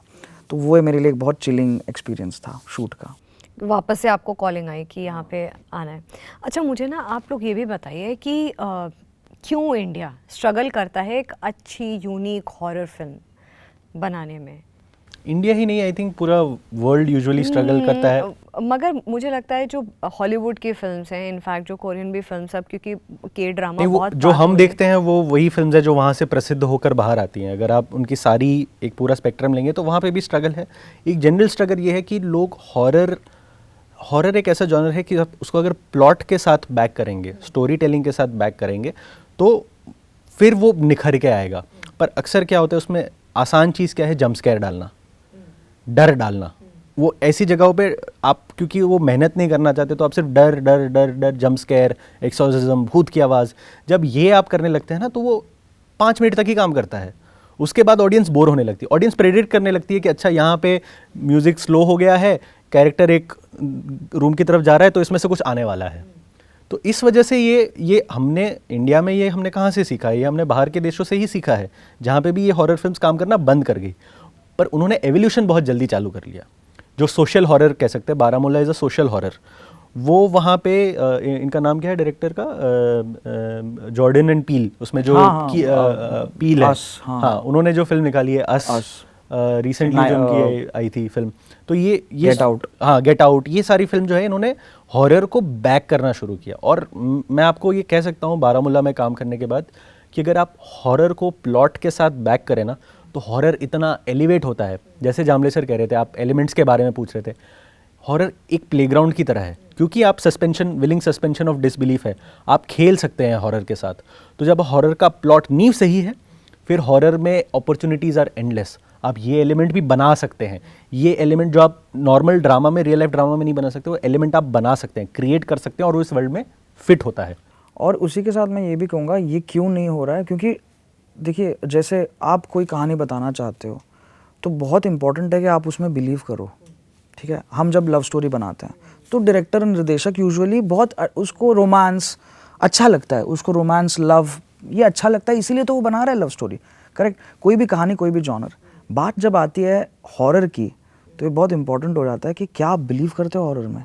तो वो मेरे लिए एक बहुत चिलिंग एक्सपीरियंस था शूट का। वापस से आपको कॉलिंग आई कि यहाँ पे आना है। अच्छा मुझे ना आप लोग ये भी बताइए कि क्यों इंडिया स्ट्रगल करता है एक अच्छी यूनिक हॉरर फिल्म बनाने में? इंडिया ही नहीं, आई थिंक पूरा वर्ल्ड यूजुअली स्ट्रगल करता है। मगर मुझे लगता है जो हॉलीवुड की फिल्म्स हैं, इनफैक्ट जो कोरियन भी फिल्म्स, अब क्योंकि के ड्रामा नहीं, वो बहुत जो हम देखते हैं वो वही फिल्म्स है जो वहाँ से प्रसिद्ध होकर बाहर आती हैं। अगर आप उनकी सारी एक पूरा स्पेक्ट्रम लेंगे तो वहाँ पे भी स्ट्रगल है। एक जनरल स्ट्रगल ये है कि लोग हॉरर एक ऐसा जॉनर है कि आप उसको अगर प्लॉट के साथ बैक करेंगे, स्टोरी टेलिंग के साथ बैक करेंगे तो फिर वो निखर के आएगा। पर अक्सर क्या होता है उसमें आसान चीज़ क्या है, जंप स्केयर डालना, डर डालना। वो ऐसी जगहों पे आप क्योंकि वो मेहनत नहीं करना चाहते तो आप सिर्फ डर डर डर डर, जंप स्केयर, एक्सोर्सिज्म, भूत की आवाज़, जब ये आप करने लगते हैं ना तो वो 5 मिनट तक ही काम करता है। उसके बाद ऑडियंस बोर होने लगती है, ऑडियंस प्रेडिक्ट करने लगती है कि अच्छा यहाँ पे म्यूज़िक स्लो हो गया है, कैरेक्टर एक रूम की तरफ जा रहा है तो इसमें से कुछ आने वाला है। तो इस वजह से ये हमने इंडिया में ये हमने कहाँ से सीखा है, ये हमने बाहर के देशों से ही सीखा है जहाँ पे भी ये हॉरर फिल्म्स काम करना बंद कर गई। पर उन्होंने एवोल्यूशन बहुत जल्दी चालू कर लिया, जो सोशल हॉरर कह सकते हैं। Baramulla is a social horror. वो वहाँ पे इनका नाम क्या है डायरेक्टर का, जॉर्डन एंड पील, उसमें जो पील है, हाँ उन्होंने जो फिल्म निकाली है अस, रिसेंटली जो उनकी आई थी फिल्म, तो ये गेट आउट, हाँ गेट आउट, ये सारी फिल्म जो है इन्होंने हॉरर को बैक करना शुरू किया। और मैं आपको ये कह सकता हूँ बारामूला में काम करने के बाद कि अगर आप हॉरर को प्लॉट के साथ बैक करें ना तो हॉरर इतना एलिवेट होता है। जैसे जामले सर कह रहे थे, आप एलिमेंट्स के बारे में पूछ रहे थे, हॉरर एक प्लेग्राउंड की तरह है क्योंकि आप विलिंग सस्पेंशन ऑफ डिसबिलीफ है, आप खेल सकते हैं हॉरर के साथ। तो जब हॉरर का प्लॉट नींव सही है फिर हॉरर में अपॉर्चुनिटीज़ आर एंडलेस। आप ये एलिमेंट भी बना सकते हैं, ये एलिमेंट जो आप नॉर्मल ड्रामा में, रियल लाइफ ड्रामा में नहीं बना सकते, वो एलिमेंट आप बना सकते हैं, क्रिएट कर सकते हैं और वो इस वर्ल्ड में फिट होता है। और उसी के साथ मैं ये भी कहूँगा ये क्यों नहीं हो रहा है, क्योंकि देखिए जैसे आप कोई कहानी बताना चाहते हो तो बहुत इंपॉर्टेंट है कि आप उसमें बिलीव करो, ठीक है। हम जब लव स्टोरी बनाते हैं तो डायरेक्टर और निर्देशक यूजुअली बहुत उसको रोमांस अच्छा लगता है, उसको रोमांस लव ये अच्छा लगता है, इसीलिए तो वो बना रहा है लव स्टोरी, करेक्ट। कोई भी कहानी, कोई भी जॉनर। बात जब आती है हॉरर की तो ये बहुत इंपॉर्टेंट हो जाता है कि क्या आप बिलीव करते हो हॉरर में।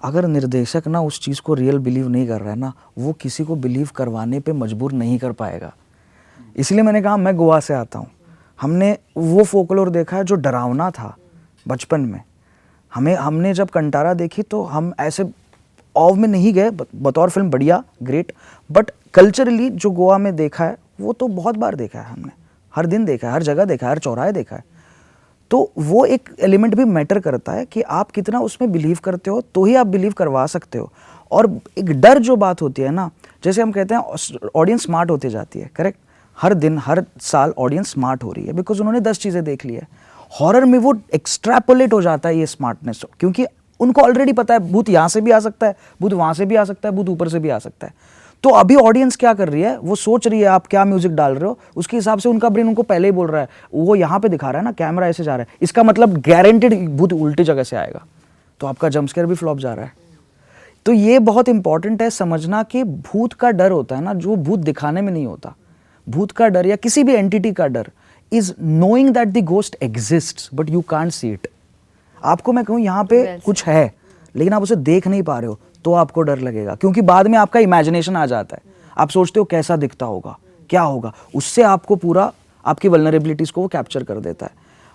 अगर निर्देशक ना उस चीज़ को रियल बिलीव नहीं कर रहा है ना, वो किसी को बिलीव करवाने पे मजबूर नहीं कर पाएगा। इसलिए मैंने कहा मैं गोवा से आता हूँ, हमने वो फोकलोर देखा है जो डरावना था बचपन में। हमने जब कंटारा देखी तो हम ऐसे ऑव में नहीं गए, बतौर फिल्म बढ़िया ग्रेट, बट कल्चरली जो गोवा में देखा है वो तो बहुत बार देखा है हमने, हर दिन देखा है, हर जगह देखा है, हर चौराहे देखा है। तो वो एक एलिमेंट भी मैटर करता है कि आप कितना उसमें बिलीव करते हो, तो ही आप बिलीव करवा सकते हो। और एक डर जो बात होती है ना, जैसे हम कहते हैं ऑडियंस स्मार्ट होती जाती है, करेक्ट। हर दिन हर साल ऑडियंस स्मार्ट हो रही है बिकॉज उन्होंने 10 चीज़ें देख ली है। हॉरर में वो एक्सट्रैपोलेट हो जाता है ये स्मार्टनेस, क्योंकि उनको ऑलरेडी पता है भूत यहाँ से भी आ सकता है, भूत वहाँ से भी आ सकता है, भूत ऊपर से भी आ सकता है। तो अभी ऑडियंस क्या कर रही है, वो सोच रही है आप क्या म्यूजिक डाल रहे हो, उसके हिसाब से उनका ब्रेन उनको पहले ही बोल रहा है, वो यहाँ पे दिखा रहा है ना, कैमरा ऐसे जा रहा है, इसका मतलब गारंटेड भूत उल्टी जगह से आएगा, तो आपका जंप स्केयर भी फ्लॉप जा रहा है। तो ये बहुत इंपॉर्टेंट है समझना कि भूत का डर होता है ना, जो भूत दिखाने में नहीं होता। भूत का डर या किसी भी एंटिटी का डर is knowing that the ghost exists but you can't see it. आपको मैं कहूँ यहाँ पे कुछ है लेकिन आप उसे देख नहीं पा रहे हो तो आपको डर लगेगा, क्योंकि बाद में आपका इमेजिनेशन आ जाता है, आप सोचते हो कैसा दिखता होगा, क्या होगा, उससे आपको पूरा आपकी वल्नरेबिलिटीज को वो कैप्चर कर देता है।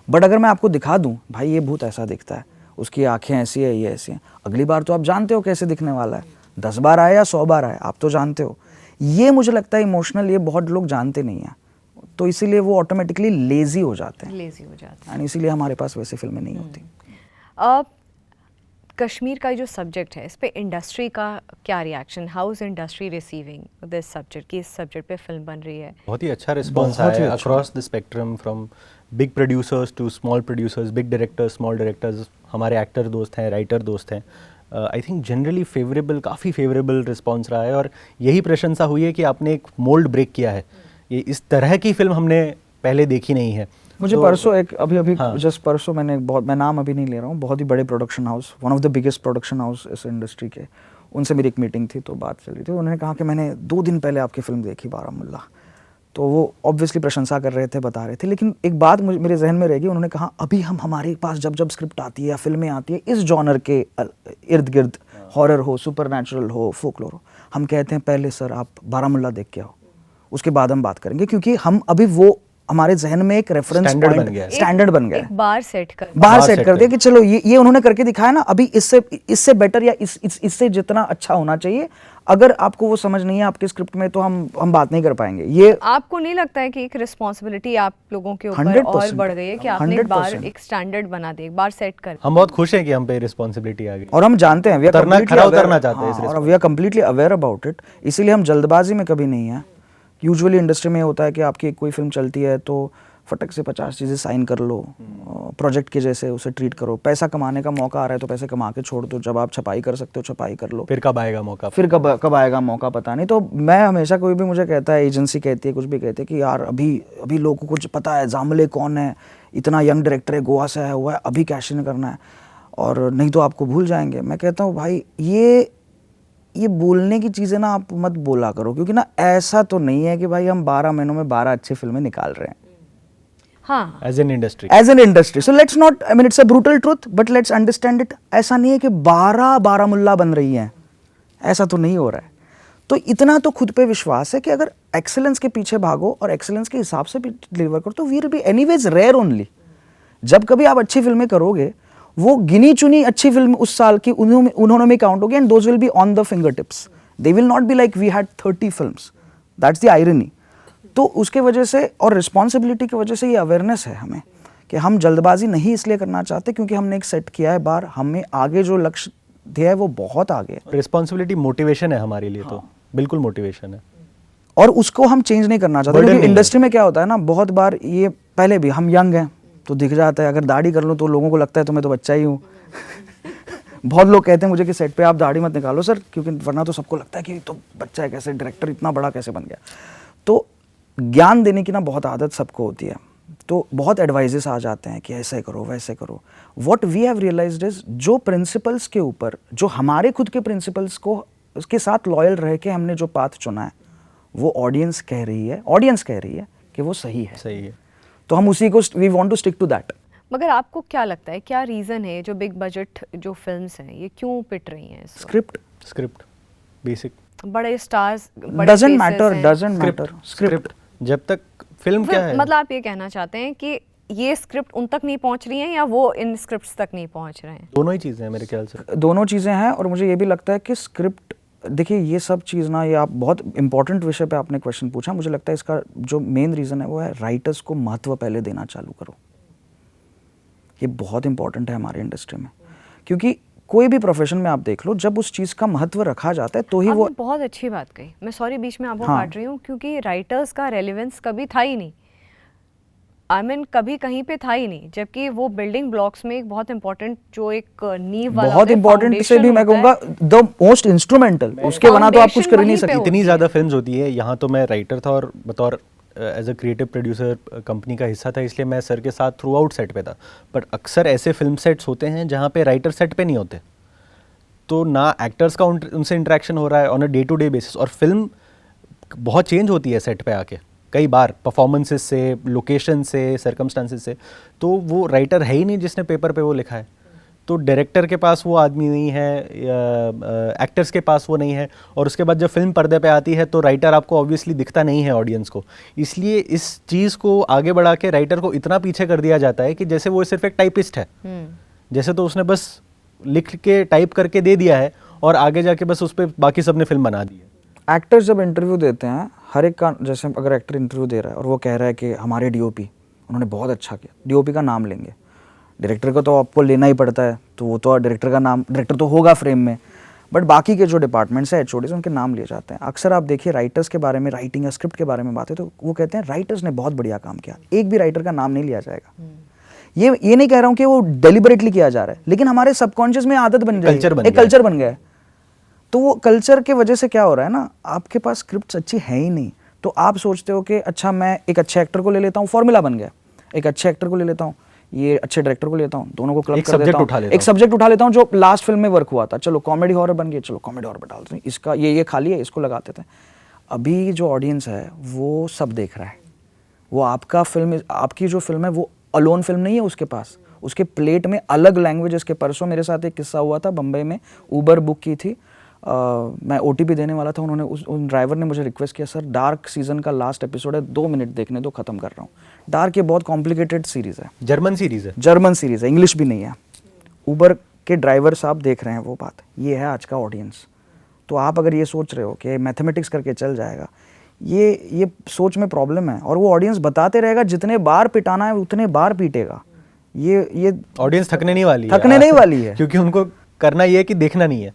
बट अगर मैं आपको दिखा दूं भाई ये भूत ऐसा दिखता है, उसकी आंखें ऐसी है, ये ऐसी हैं, अगली बार तो आप जानते हो कैसे दिखने वाला है, 10 बार आए या 100 बार आए आप तो जानते हो। ये मुझे लगता है इमोशनल, ये बहुत लोग जानते नहीं हैं, तो इसीलिए वो ऑटोमेटिकली लेजी हो जाते हैं, लेजी हो जाते हैं, एंड इसीलिए हमारे पास वैसे फिल्में नहीं होती। कश्मीर का जो सब्जेक्ट है, इस पे इंडस्ट्री का क्या reaction, how is industry receiving this subject कि इस सब्जेक्ट पे फिल्म बन रही है? बहुत ही अच्छा रिस्पॉन्स बहुत ही आया अच्छा। Across the spectrum, from big producers to small producers, big directors, small directors, हमारे एक्टर दोस्त हैं, राइटर दोस्त हैं। आई थिंक जनरली फेवरेबल, काफ़ी फेवरेबल रिस्पॉन्स रहा है और यही प्रशंसा हुई है कि आपने एक मोल्ड ब्रेक किया है। ये इस तरह की फिल्म हमने पहले देखी नहीं है। मुझे तो- परसों एक अभी हाँ। जस्ट परसों मैंने मैं नाम अभी नहीं ले रहा हूँ, बहुत ही बड़े production house, one of the biggest production house इस इंडस्ट्री के, उनसे मेरी एक मीटिंग थी तो बात चल रही थी। उन्होंने कहा कि मैंने 2 दिन पहले आपकी फिल्म देखी बारामूला, तो वो ऑब्वियसली प्रशंसा कर रहे थे, बता रहे थे, लेकिन एक बात मेरे जहन में रहेगी। उन्होंने कहा अभी हमारे पास जब स्क्रिप्ट आती है या फिल्में आती है इस जॉनर के इर्द गिर्द, हॉरर हो, सुपरनैचुरल हो, फोकलोर हो, हम कहते हैं पहले सर आप बारामूला देख के आओ, उसके बाद हम बात करेंगे, क्योंकि हम अभी वो हमारे जहन में एक रेफरेंस Standard पॉइंट, बन गया है। स्टैंडर्ड बन गया एक है, बार सेट कर बाहर सेट कर दिया कि चलो ये उन्होंने करके दिखाया ना, अभी इससे बेटर या इससे जितना अच्छा होना चाहिए, अगर आपको वो समझ नहीं है आपके स्क्रिप्ट में तो हम बात नहीं कर पाएंगे। ये आपको नहीं लगता है कि एक रिस्पॉन्सिबिलिटी आप लोगों के ऊपर 100% और बढ़ गई है कि आपने एक बार 100% एक स्टैंडर्ड बना दिया, एक बार सेट कर? हम बहुत खुश हैं कि हम पे रिस्पॉन्सिबिलिटी आ गई और हम जानते हैं वी आर उतरना, completely खरा aware- उतरना चाहते हैं इस हाँ, और we are completely aware about it, इसीलिए हम जल्दबाजी में कभी नहीं है। यूजुअली इंडस्ट्री में होता है कि आपकी कोई फिल्म चलती है तो फटक से 50 चीज़ें साइन कर लो, प्रोजेक्ट के जैसे उसे ट्रीट करो, पैसा कमाने का मौका आ रहा है तो पैसे कमा के छोड़ दो, जब आप छपाई कर सकते हो छपाई कर लो, फिर कब आएगा मौका। फिर कब आएगा मौका पता नहीं। तो मैं हमेशा, कोई भी मुझे कहता है, एजेंसी कहती है, कुछ भी कहते हैं कि यार अभी लोगों को कुछ पता है जामले कौन है, इतना यंग डायरेक्टर है, गोवा से आया हुआ है, अभी कैश इन करना है और नहीं तो आपको भूल जाएंगे। मैं कहता हूँ भाई ये बोलने की चीज़ें ना आप मत बोला करो, क्योंकि ना ऐसा तो नहीं है कि भाई हम 12 महीनों में 12 अच्छी फिल्में निकाल रहे हैं हाँ, as an industry. As an industry. So let's not, I mean it's a brutal truth but let's understand it. ऐसा नहीं है कि 12 बारामूला बन रही हैं, ऐसा तो नहीं हो रहा है। तो इतना तो खुद पे विश्वास है कि अगर एक्सेलेंस के पीछे भागो और एक्सेलेंस के हिसाब से भी डिलीवर करो तो we will be anyways rare only. जब कभी आप अच्छी फिल्में करोगे वो गिनी चुनी अच्छी फिल्म उस साल की उन्होंने में काउंट होगी and those will be on the finger tips, they will not be like we had 30 films, that's the irony. तो उसके वजह से और रिस्पॉन्सिबिलिटी की वजह से ये अवेयरनेस है हमें कि हम जल्दबाजी नहीं इसलिए करना चाहते क्योंकि हमने एक सेट किया है बार, हमें आगे जो लक्ष्य दिया है वो बहुत आगे है रिस्पॉन्सिबिलिटी मोटिवेशन है हमारे लिए। तो बिल्कुल मोटिवेशन है और उसको हम चेंज नहीं करना चाहते, Burden क्योंकि नहीं है। इंडस्ट्री में क्या होता है ना, बहुत बार ये पहले भी हम यंग हैं तो दिख जाता है, अगर दाढ़ी कर लूँ तो लोगों को लगता है तो मैं तो बच्चा ही हूँ बहुत लोग कहते हैं मुझे कि सेट पे आप दाढ़ी मत निकालो सर, क्योंकि वरना तो सबको लगता है कि तो बच्चा है, कैसे डायरेक्टर इतना बड़ा कैसे बन गया। तो ज्ञान देने की ना बहुत आदत सबको होती है, तो बहुत एडवाइजेस आ जाते हैं कि ऐसे करो वैसे करो। What we have realised is जो प्रिंसिपल्स के ऊपर, जो हमारे खुद के प्रिंसिपल्स को उसके साथ लॉयल रह के हमने जो पाथ चुना है वो ऑडियंस कह रही है कि वो सही है, सही है। तो हम उसी को we want to stick to that. मगर आपको क्या लगता है, क्या रीज़न है जो बिग बजट जो फिल्म्स हैं ये क्यों पिट रही हैं इस वक्त? स्क्रिप्ट बेसिक बड़े स्टार्स, बड़े डजंट faces मैटर, हैं। Doesn't matter script. जब तक फिल्म क्या है, मतलब आप ये कहना चाहते हैं कि ये स्क्रिप्ट उन तक नहीं पहुंच रही हैं या वो इन स्क्रिप्ट्स तक नहीं पहुंच रहे हैं? दोनों ही चीज़ें हैं मेरे ख्याल से। दोनों चीज़ें हैं और मुझे ये भी लगता है कि स्क्रिप्ट, देखिए ये सब चीज़ ना, ये आप बहुत इंपॉर्टेंट विषय पे आपने क्वेश्चन पूछा, मुझे लगता है इसका जो मेन रीज़न है वो है राइटर्स को महत्व पहले देना चालू करो। ये बहुत इंपॉर्टेंट है हमारे इंडस्ट्री में, क्योंकि कोई भी प्रोफेशन में आप देख लो, जब उस चीज़ का महत्व रखा जाता है तो ही वो। आपने बहुत अच्छी बात कही, मैं सॉरी बीच में आपको हाँ। काट रही हूँ, क्योंकि राइटर्स का रेलेवेंस कभी था ही नहीं, आई मीन कभी कहीं पे था ही नहीं, जबकि वो बिल्डिंग ब्लॉक्स में एक बहुत इंपॉर्टेंट जो एक नींव वाला बहुत होता है, इंपॉर्टेंट से भी foundation मैं होता है। कहूंगा द मोस्ट इंस्ट्रूमेंटल, उसके बना तो आप कुछ Foundation कर ही नहीं वहीं पे सकते। इतनी ज़्यादा फिल्म्स होती है, यहाँ तो मैं राइटर था और बतौर as a creative producer company का हिस्सा था, इसलिए मैं सर के साथ थ्रू आउट सेट पे था। बट अक्सर ऐसे फिल्म सेट्स होते हैं जहाँ पे राइटर सेट पे नहीं होते, तो ना एक्टर्स का उनसे इंटरेक्शन हो रहा है on a day to day basis, और फिल्म बहुत चेंज होती है सेट पे आके कई बार, परफॉर्मेंसेस से, लोकेशन से, सर्कमस्टांसेस से। तो वो राइटर है ही नहीं जिसने पेपर पे वो लिखा है, तो डायरेक्टर के पास वो आदमी नहीं है, एक्टर्स के पास वो नहीं है, और उसके बाद जब फिल्म पर्दे पे आती है तो राइटर आपको ऑब्वियसली दिखता नहीं है ऑडियंस को। इसलिए इस चीज़ को आगे बढ़ा के राइटर को इतना पीछे कर दिया जाता है कि जैसे वो सिर्फ एक टाइपिस्ट है, जैसे तो उसने बस लिख के टाइप करके दे दिया है और आगे जाके बस उस पर बाकी सब ने फिल्म बना दी है। एक्टर्स जब इंटरव्यू देते हैं, हर एक का, जैसे अगर एक्टर इंटरव्यू दे रहा है और वो कह रहा है कि हमारे डीओपी उन्होंने बहुत अच्छा किया, डीओपी का नाम लेंगे, डायरेक्टर को तो आपको लेना ही पड़ता है, तो वो तो डायरेक्टर का नाम, डायरेक्टर तो होगा फ्रेम में, बट बाकी के जो डिपार्टमेंट्स हैं HODs उनके नाम लिए जाते हैं। अक्सर आप देखिए राइटर्स के बारे में, राइटिंग या स्क्रिप्ट के बारे में बातें, तो वो कहते हैं राइटर्स ने बहुत बढ़िया काम किया, एक भी राइटर का नाम नहीं लिया जाएगा। ये नहीं कह रहा हूँ कि वो डेलिबरेटली किया जा रहा है, लेकिन हमारे सबकॉन्शियस में आदत बन जाएगी, एक कल्चर बन गया है। तो वो कल्चर के वजह से क्या हो रहा है ना, आपके पास स्क्रिप्ट अच्छी है ही नहीं, तो आप सोचते हो कि अच्छा मैं एक अच्छे एक्टर को ले लेता हूँ, फॉर्मूला बन गया, एक अच्छे एक्टर को ले लेता हूँ, ये अच्छे डायरेक्टर को लेता हूँ, दोनों को क्लब कर देता हूँ, एक सब्जेक्ट उठा लेता हूँ जो लास्ट फिल्म में वर्क हुआ था, चलो कॉमेडी हॉरर बन गई, चलो कॉमेडी हॉरर डाल दो, इसका ये खाली है, इसको लगा देते हैं। अभी जो ऑडियंस है वो सब देख रहा है, वो आपका फिल्म, आपकी जो फिल्म है वो अलोन फिल्म नहीं है उसके पास, उसके प्लेट में अलग लैंग्वेजेस के। परसों मेरे साथ एक किस्सा हुआ था, बम्बई में ऊबर बुक की थी, मैं OTP देने वाला था, उन्होंने उन ड्राइवर ने मुझे रिक्वेस्ट किया, सर डार्क सीजन का लास्ट एपिसोड है, 2 मिनट देखने दो, ख़त्म कर रहा हूँ। डार्क ये बहुत कॉम्प्लिकेटेड सीरीज़ है, जर्मन सीरीज़ है, इंग्लिश भी नहीं है। ऊबर के ड्राइवर साहब देख रहे हैं वो बात, ये है आज का ऑडियंस। तो आप अगर ये सोच रहे हो कि मैथमेटिक्स करके चल जाएगा, ये सोच में प्रॉब्लम है, और वो ऑडियंस बताते रहेगा, जितने बार पिटाना है उतने बार पीटेगा। ये ऑडियंस थकने नहीं वाली है क्योंकि उनको करना ये है कि देखना नहीं है,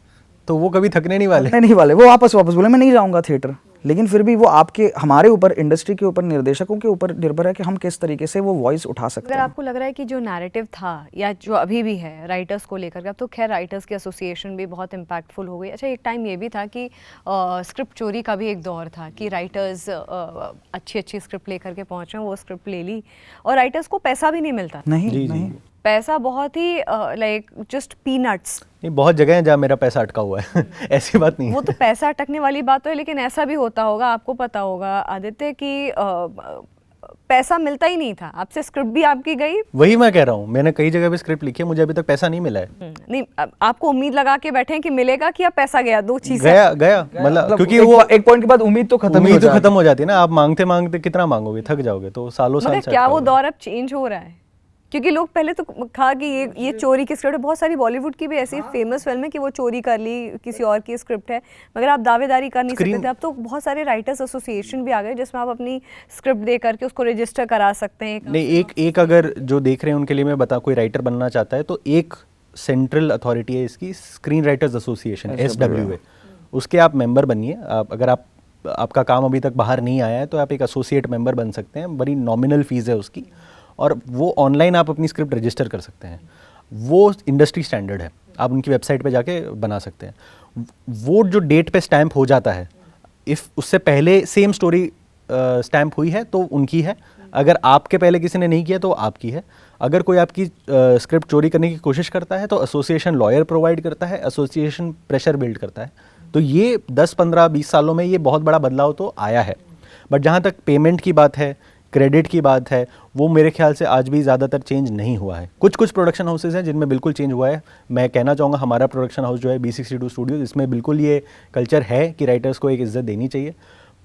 तो वो कभी थकने नहीं वाले। वो वापस बोले मैं नहीं जाऊंगा थिएटर, लेकिन फिर भी वो आपके, हमारे ऊपर, इंडस्ट्री के ऊपर, निर्देशकों के ऊपर निर्भर है कि हम किस तरीके से वो वॉइस उठा सकते हैं। अगर आपको लग रहा है कि जो नैरेटिव था या जो अभी भी है राइटर्स को लेकर, अब तो खैर राइटर्स की एसोसिएशन भी बहुत इम्पैक्टफुल हो गई। अच्छा, एक टाइम ये भी था कि स्क्रिप्ट चोरी का भी एक दौर था कि राइटर्स अच्छी स्क्रिप्ट लेकर के पहुँच रहे हैं, वो स्क्रिप्ट ले ली और राइटर्स को पैसा भी नहीं मिलता। नहीं, पैसा बहुत ही लाइक जस्ट पीनट्स। नहीं, बहुत जगह है जहाँ मेरा पैसा अटका हुआ है ऐसी बात नहीं वो तो पैसा अटकने वाली बात तो है, लेकिन ऐसा भी होता होगा, आपको पता होगा आदित्य, कि पैसा मिलता ही नहीं था आपसे, स्क्रिप्ट भी आपकी गई। वही मैं कह रहा हूँ, मैंने कई जगह पे स्क्रिप्ट लिखी है, मुझे अभी तक पैसा नहीं मिला है। नहीं, आपको उम्मीद लगा के बैठे हैं कि मिलेगा, कि अब पैसा गया, दो चीजें गया मतलब क्योंकि वो एक पॉइंट के बाद उम्मीद तो खत्म हो जाती है ना। आप मांगते मांगते कितना मांगोगे, थक जाओगे, तो सालों साल। क्या वो दौर अब चेंज हो रहा है? क्योंकि लोग पहले तो कहा कि ये चोरी की स्क्रिप्ट है, बहुत सारी बॉलीवुड की भी ऐसी फेमस फिल्म है कि वो चोरी कर ली, किसी और की स्क्रिप्ट है, मगर आप दावेदारी कर नहीं सकते थे। अब तो बहुत सारे राइटर्स एसोसिएशन भी आ गए जिसमें आप अपनी स्क्रिप्ट दे करके उसको रजिस्टर करा सकते हैं। नहीं, एक अगर जो देख रहे हैं उनके लिए मैं बता, कोई राइटर बनना चाहता है तो एक सेंट्रल अथॉरिटी है इसकी, स्क्रीन राइटर्स एसोसिएशन, SWA, उसके आप मेंबर बनिए। अगर आपका काम अभी तक बाहर नहीं आया है तो आप एक एसोसिएट मेंबर बन सकते हैं, बड़ी नॉमिनल फीस है उसकी, और वो ऑनलाइन आप अपनी स्क्रिप्ट रजिस्टर कर सकते हैं। वो इंडस्ट्री स्टैंडर्ड है, आप उनकी वेबसाइट पे जाके बना सकते हैं। वो जो डेट पे स्टैंप हो जाता है, इफ़ उससे पहले सेम स्टोरी स्टैंप हुई है तो उनकी है, अगर आपके पहले किसी ने नहीं किया तो आपकी है। अगर कोई आपकी स्क्रिप्ट चोरी करने की कोशिश करता है तो एसोसिएशन लॉयर प्रोवाइड करता है, एसोसिएशन प्रेशर बिल्ड करता है। तो ये 10, 15, 20 सालों में ये बहुत बड़ा बदलाव तो आया है। बट जहाँ तक पेमेंट की बात है, क्रेडिट की बात है, वो मेरे ख्याल से आज भी ज़्यादातर चेंज नहीं हुआ है। कुछ प्रोडक्शन हाउसेज हैं जिनमें बिल्कुल चेंज हुआ है। मैं कहना चाहूँगा हमारा प्रोडक्शन हाउस जो है B62 स्टूडियोज, इसमें बिल्कुल ये कल्चर है कि राइटर्स को एक इज़्ज़त देनी चाहिए।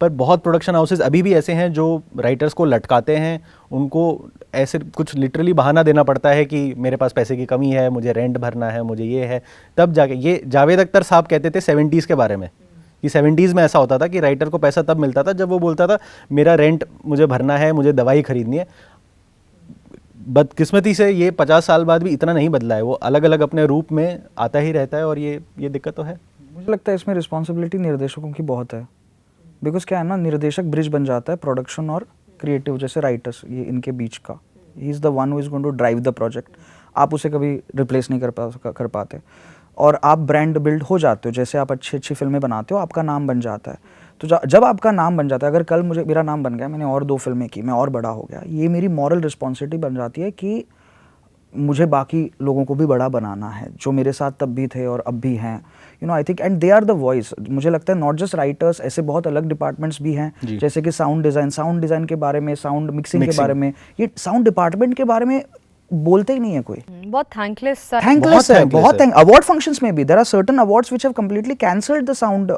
पर बहुत प्रोडक्शन हाउसेज अभी भी ऐसे हैं जो राइटर्स को लटकाते हैं, उनको ऐसे कुछ लिटरली बहाना देना पड़ता है कि मेरे पास पैसे की कमी है, मुझे रेंट भरना है, मुझे ये है, तब जाके। ये जावेद अख्तर साहब कहते थे 70s के बारे में कि 70s में ऐसा होता था कि राइटर को पैसा तब मिलता था जब वो बोलता था मेरा रेंट मुझे भरना है, मुझे दवाई खरीदनी है। बदकिस्मती से ये 50 साल बाद भी इतना नहीं बदला है, वो अलग अलग अपने रूप में आता ही रहता है, और ये दिक्कत तो है। मुझे लगता है इसमें रिस्पॉन्सिबिलिटी निर्देशकों की बहुत है, बिकॉज क्या है ना, निर्देशक ब्रिज बन जाता है प्रोडक्शन और क्रिएटिव, जैसे राइटर्स, ये इनके बीच का। He is the one who is going to drive the project. आप उसे कभी रिप्लेस नहीं कर पाते, और आप ब्रांड बिल्ड हो जाते हो। जैसे आप अच्छी फिल्में बनाते हो, आपका नाम बन जाता है। तो जब आपका नाम बन जाता है, अगर कल मेरा नाम बन गया, मैंने और 2 फिल्में की, मैं और बड़ा हो गया, ये मेरी मॉरल रिस्पॉन्सिबिलिटी बन जाती है कि मुझे बाकी लोगों को भी बड़ा बनाना है, जो मेरे साथ तब भी थे और अब भी हैं। I think and they are the voice. मुझे लगता है नॉट जस्ट राइटर्स, ऐसे बहुत अलग डिपार्टमेंट्स भी हैं, जैसे कि साउंड डिज़ाइन के बारे में, साउंड मिक्सिंग के बारे में, ये साउंड डिपार्टमेंट के बारे में बोलते ही नहीं है कोई। बहुत थैंकलेस है। बहुत अवार्ड फंक्शंस में भी there are certain awards which have completely cancelled the sound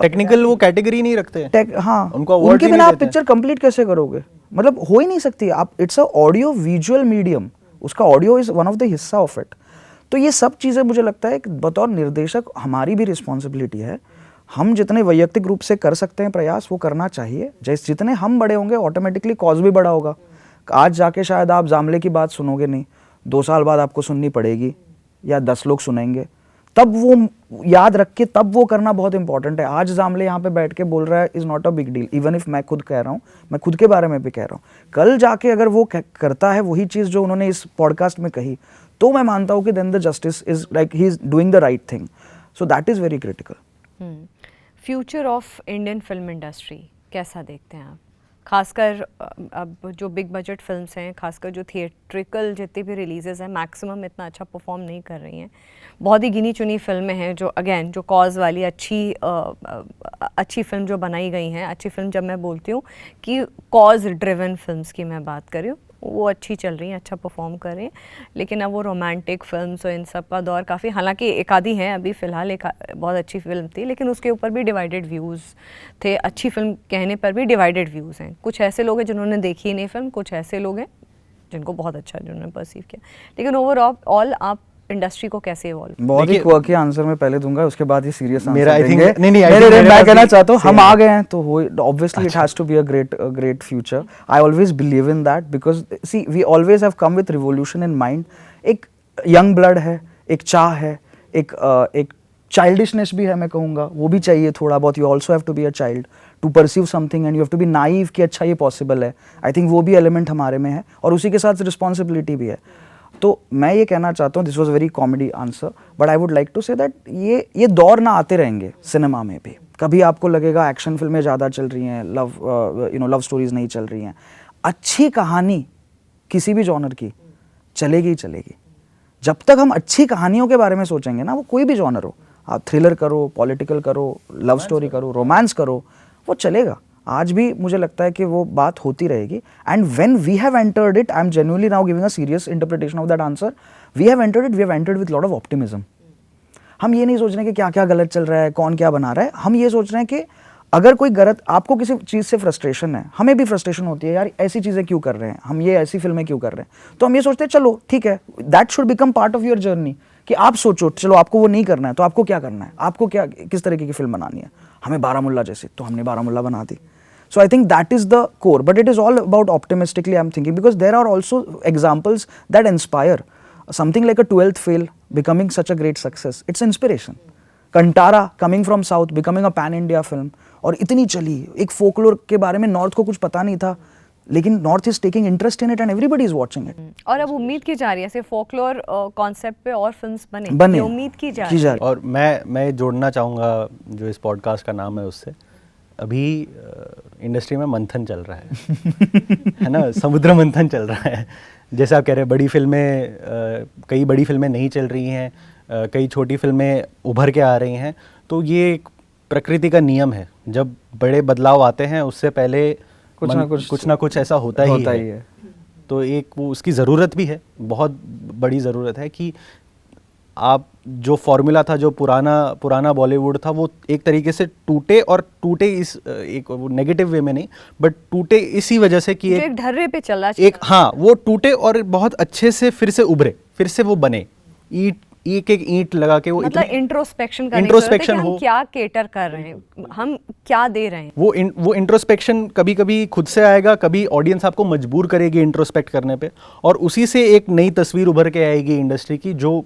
technical, वो कैटेगरी नहीं रखते। हाँ, उनके बिना आप पिक्चर कंप्लीट कैसे करोगे? मतलब हो ही नहीं सकती। आप, it's a audio visual medium, उसका audio is one of the हिस्सा ऑफ इट। तो ये सब चीज़ें मुझे लगता है कि बतौर निर्देशक हमारी भी रिस्पॉन्सिबिलिटी है। हम जितने वैयक्तिक रूप से कर सकते हैं प्रयास, वो करना चाहिए। जैसे जितने हम बड़े होंगे, ऑटोमेटिकली कॉज भी बड़ा होगा। आज जाके शायद आप जामले की बात सुनोगे नहीं, 2 साल बाद आपको सुननी पड़ेगी या 10 लोग सुनेंगे, तब वो याद रख के तब वो करना बहुत इंपॉर्टेंट है। आज जामले यहाँ पे बैठ के बोल रहा है is not a big deal, even if मैं खुद कह रहा हूँ, मैं खुद के बारे में भी कह रहा हूँ, कल जाके अगर वो करता है वही चीज़ जो उन्होंने इस पॉडकास्ट में कही, तो मैं मानता हूँ कि then the justice is like he is doing the right thing, so that is very critical. Future of Indian film industry कैसा देखते हैं आप? खासकर अब जो बिग बजट फिल्म्स हैं, खासकर जो थिएट्रिकल जितनी भी रिलीजेस हैं, मैक्सिमम इतना अच्छा परफॉर्म नहीं कर रही हैं। बहुत ही गिनी चुनी फिल्में हैं जो अगेन जो कॉज वाली अच्छी फिल्म जो बनाई गई हैं। अच्छी फिल्म जब मैं बोलती हूँ कि कॉज ड्रिवन फिल्म्स की मैं बात कर रही हूँ, वो अच्छी चल रही हैं, अच्छा परफॉर्म कर रही हैं। लेकिन अब वो रोमांटिक फिल्म्स और इन सब का दौर काफ़ी, हालांकि एक आधी हैं अभी फ़िलहाल, एक बहुत अच्छी फिल्म थी लेकिन उसके ऊपर भी डिवाइडेड व्यूज़ थे। अच्छी फिल्म कहने पर भी डिवाइडेड व्यूज़ हैं। कुछ ऐसे लोग हैं जिन्होंने देखी ही नहीं फिल्म, कुछ ऐसे लोग हैं जिनको बहुत अच्छा जिन्होंने परसीव किया। लेकिन ओवरऑल आप इंडस्ट्री को कैसे इवॉल्व? बहुत ही क्वर्की आंसर मैं पहले दूंगा, उसके बाद ही सीरियस आंसर मेरा देंगे। नहीं, मैं कहना चाहता हूँ हम आ गए हैं तो obviously it has to be a great future. I always believe in that because see we always have come with revolution in mind. एक यंग ब्लड है, एक चाह है, एक चाइल्डिशनेस भी है, मैं कहूँगा वो भी चाहिए थोड़ा बहुत। You also have to be a child to perceive something and you have to be naive कि अच्छा ये पॉसिबल है। आई थिंक वो भी एलिमेंट हमारे में है और उसी के साथ रिस्पॉन्सिबिलिटी भी है। तो मैं ये कहना चाहता हूँ, this was very comedy answer, but I would like to say that ये दौर ना आते रहेंगे सिनेमा में भी। कभी आपको लगेगा एक्शन फिल्में ज़्यादा चल रही हैं, लव स्टोरीज नहीं चल रही हैं। अच्छी कहानी किसी भी जॉनर की चलेगी ही चलेगी। जब तक हम अच्छी कहानियों के बारे में सोचेंगे ना, वो कोई भी जॉनर हो, आप थ्रिलर करो, पॉलिटिकल करो, लव स्टोरी करो, रोमांस करो, वो चलेगा। आज भी मुझे लगता है कि वो बात होती रहेगी। And when we have entered it, I am genuinely now giving a serious interpretation of that answer, we have entered with lot of optimism. हम ये नहीं सोच रहे कि क्या क्या गलत चल रहा है, कौन क्या बना रहा है। हम ये सोच रहे हैं कि अगर कोई गलत, आपको किसी चीज़ से फ्रस्ट्रेशन है, हमें भी फ्रस्ट्रेशन होती है, यार ऐसी चीज़ें क्यों कर रहे हैं हम, ये ऐसी फिल्में क्यों कर रहे हैं, तो हम ये सोचते हैं चलो ठीक है, that should become part of your journey. कि आप सोचो चलो आपको वो नहीं करना है तो आपको क्या करना है, आपको क्या किस तरीके की फिल्म बनानी है। हमें बारामुल्ला जैसे, तो हमने बारामुल्ला बना दी। So I think that is the core, but it is all about optimistically I'm thinking, because there are also examples that inspire. Something like a 12th Fail becoming such a great success, it's inspiration. Kantara coming from South becoming a pan India film, और इतनी चली। एक folklore के बारे में north को कुछ पता नहीं था, लेकिन north is taking interest in it and everybody is watching it. और अब उम्मीद की जा रही है ऐसे फोकलोर कॉन्सेप्ट पे और फिल्म्स बने, ये उम्मीद की जा रही है। और मैं जोड़ना चाहूँगा जो इस पॉडकास्ट का नाम है उससे, अभी इंडस्ट्री में मंथन चल रहा है ना, समुद्र मंथन चल रहा है। जैसे आप कह रहे हैं बड़ी फिल्में, कई बड़ी फिल्में नहीं चल रही हैं, कई छोटी फिल्में उभर के आ रही हैं, तो ये एक प्रकृति का नियम है। जब बड़े बदलाव आते हैं उससे पहले कुछ ना कुछ ऐसा होता ही है। तो एक वो उसकी ज़रूरत भी है, बहुत बड़ी ज़रूरत है कि आप जो फॉर्मूला था, जो पुराना बॉलीवुड था, वो एक तरीके से टूटे इस एक नेगेटिव वे में नहीं, बट टूटे इसी वजह से कि एक ढर्रे पे चला, एक हाँ वो टूटे और बहुत अच्छे से फिर से उभरे, फिर से वो बने, एक ईंट लगा के वो, मतलब इंट्रोस्पेक्शन हो, हम क्या केटर कर रहे हैं, हम क्या दे रहे हैं। वो इंट्रोस्पेक्शन कभी कभी खुद से आएगा, कभी ऑडियंस आपको मजबूर करेगी इंट्रोस्पेक्ट करने पे, और उसी से एक नई तस्वीर उभर के आएगी इंडस्ट्री की, जो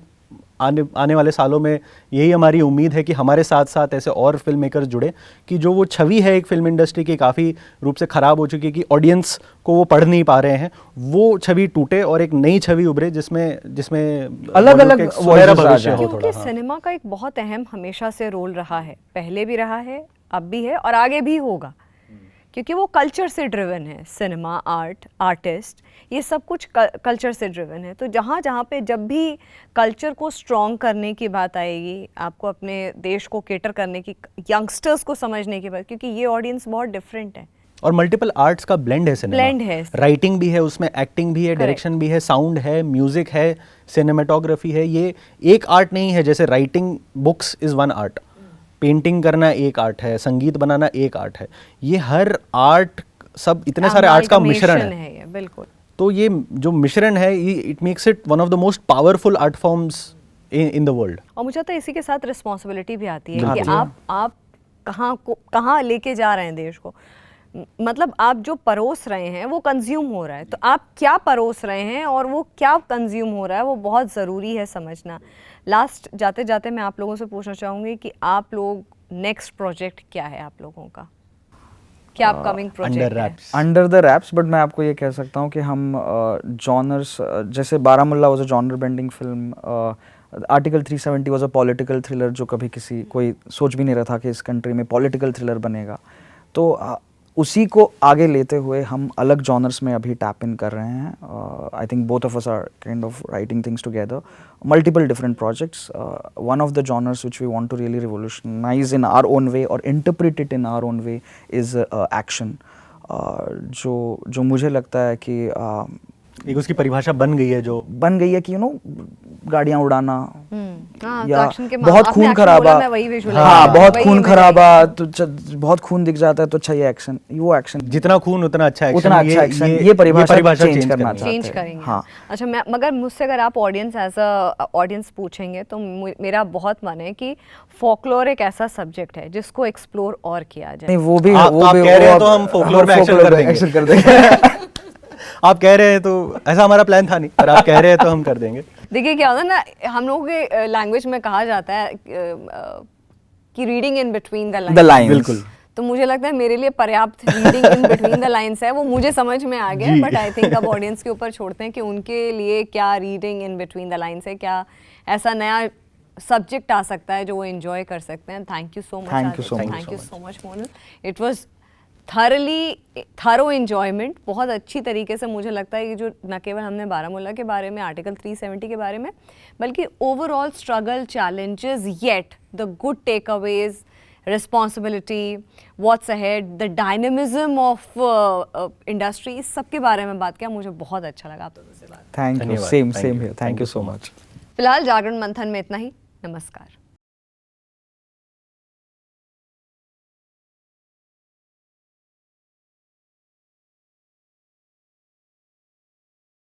आने वाले सालों में यही हमारी उम्मीद है कि हमारे साथ साथ ऐसे और फिल्म मेकर्स जुड़े, कि जो वो छवि है एक फिल्म इंडस्ट्री की काफ़ी रूप से ख़राब हो चुकी है, कि ऑडियंस को वो पढ़ नहीं पा रहे हैं, वो छवि टूटे और एक नई छवि उभरे जिसमें अलग-अलग भविष्य हो। क्योंकि सिनेमा का एक बहुत अहम हमेशा से रोल रहा है, पहले भी रहा है, अब भी है और आगे भी होगा, क्योंकि वो कल्चर से ड्रिवन है। सिनेमा, आर्ट, आर्टिस्ट, ये सब कुछ कल्चर से ड्रिवन है। तो जहाँ पे जब भी कल्चर को स्ट्रॉन्ग करने की बात आएगी, आपको अपने देश को केटर करने की, यंगस्टर्स को समझने की बात, क्योंकि ये ऑडियंस बहुत डिफरेंट है और मल्टीपल आर्ट्स का ब्लेंड है सिनेमा, ब्लेंड है, राइटिंग भी है उसमें, एक्टिंग भी है, डायरेक्शन भी है, साउंड है, म्यूजिक है, सिनेमेटोग्राफी है। ये एक आर्ट नहीं है, जैसे writing books is one art, painting करना एक आर्ट है, संगीत बनाना एक आर्ट है। ये हर आर्ट, सब इतने सारे आर्ट्स का मिश्रण है ये, बिल्कुल। तो ये जो मिश्रण है, it makes it one of the most powerful art forms in the world. और मुझे लगता है इसी के साथ रिस्पॉन्सिबिलिटी भी आती है कि आप कहाँ लेके जा रहे हैं देश को। मतलब आप जो परोस रहे हैं वो कंज्यूम हो रहा है, तो आप क्या परोस रहे हैं और वो क्या कंज्यूम हो रहा है वो बहुत ज़रूरी है समझना। लास्ट जाते जाते मैं आप लोगों से पूछना चाहूँगी कि आप लोग नेक्स्ट प्रोजेक्ट क्या है आप लोगों का, क्या अपकमिंग अंडर प्रोजेक्ट है? Wraps. Under the wraps, but मैं आपको ये कह सकता हूँ कि हम जॉनर्स जैसे Baramulla was a genre bending film, article 370 was a political thriller जो कभी कोई सोच भी नहीं रहा था कि इस कंट्री में पॉलिटिकल थ्रिलर बनेगा। तो उसी को आगे लेते हुए हम अलग जॉनर्स में अभी टैप इन कर रहे हैं। I think both of us are kind of writing things together, multiple different projects. One of the genres which we want to really revolutionise in our own way और interpret it in our own way is action. जो मुझे लगता है कि एक उसकी परिभाषा बन गई है जो बन गई है कि गाड़ियाँ उड़ाना हाँ, या तो action के बहुत आपने खून action खराबा, बोला, मैं वही visualize हाँ कर रही हूँ, बहुत वही खून image खराबा, तो बहुत खून दिख जाता है तो अच्छा ये एक्शन, वो एक्शन जितना खून उतना अच्छा एक्शन, उतना अच्छा एक्शन, ये परिभाषा चेंज करना चाहते चेंज हैं। करेंगे। हाँ, अच्छा, मैं मगर मुझसे अगर आप ऑडियंस एज अ ऑडियंस पूछेंगे तो मेरा बहुत मन है कि फोकलोर एक ऐसा सब्जेक्ट है जिसको एक्सप्लोर और किया जाए। नहीं वो भी आप कह रहे हैं तो हम folklore में action कर देंगे। आप कह रहे हैं तो ऐसा हमारा प्लान था नहीं, पर आप कह रहे हैं तो हम कर देंगे। देखिए क्या होता है ना, हम लोगों के लैंग्वेज में कहा जाता है कि reading in between the the lines. Lines, बिल्कुल। तो मुझे लगता है मेरे लिए पर्याप्त reading in between the lines है, वो मुझे समझ में आ गया। बट आई थिंक अब ऑडियंस के ऊपर छोड़ते हैं कि उनके लिए क्या reading in between the lines है, क्या ऐसा नया सब्जेक्ट आ सकता है जो वो एंजॉय कर सकते हैं। Thank you so much, Thank you so much. Thank you so much Monal. It was thorough enjoyment. बहुत अच्छी तरीके से मुझे लगता है कि जो न केवल हमने बारामूला के बारे में, आर्टिकल 370 के बारे में, बल्कि overall struggle, challenges, yet the good takeaways, responsibility, what's ahead, the dynamism of industry, सबके बारे में बात किया। मुझे बहुत अच्छा लगा आप लोगों से बात। थैंक यू, धन्यवाद। Same Thank same you. Here, thank Thank you you so so much. फिलहाल जागरण मंथन में इतना ही। नमस्कार।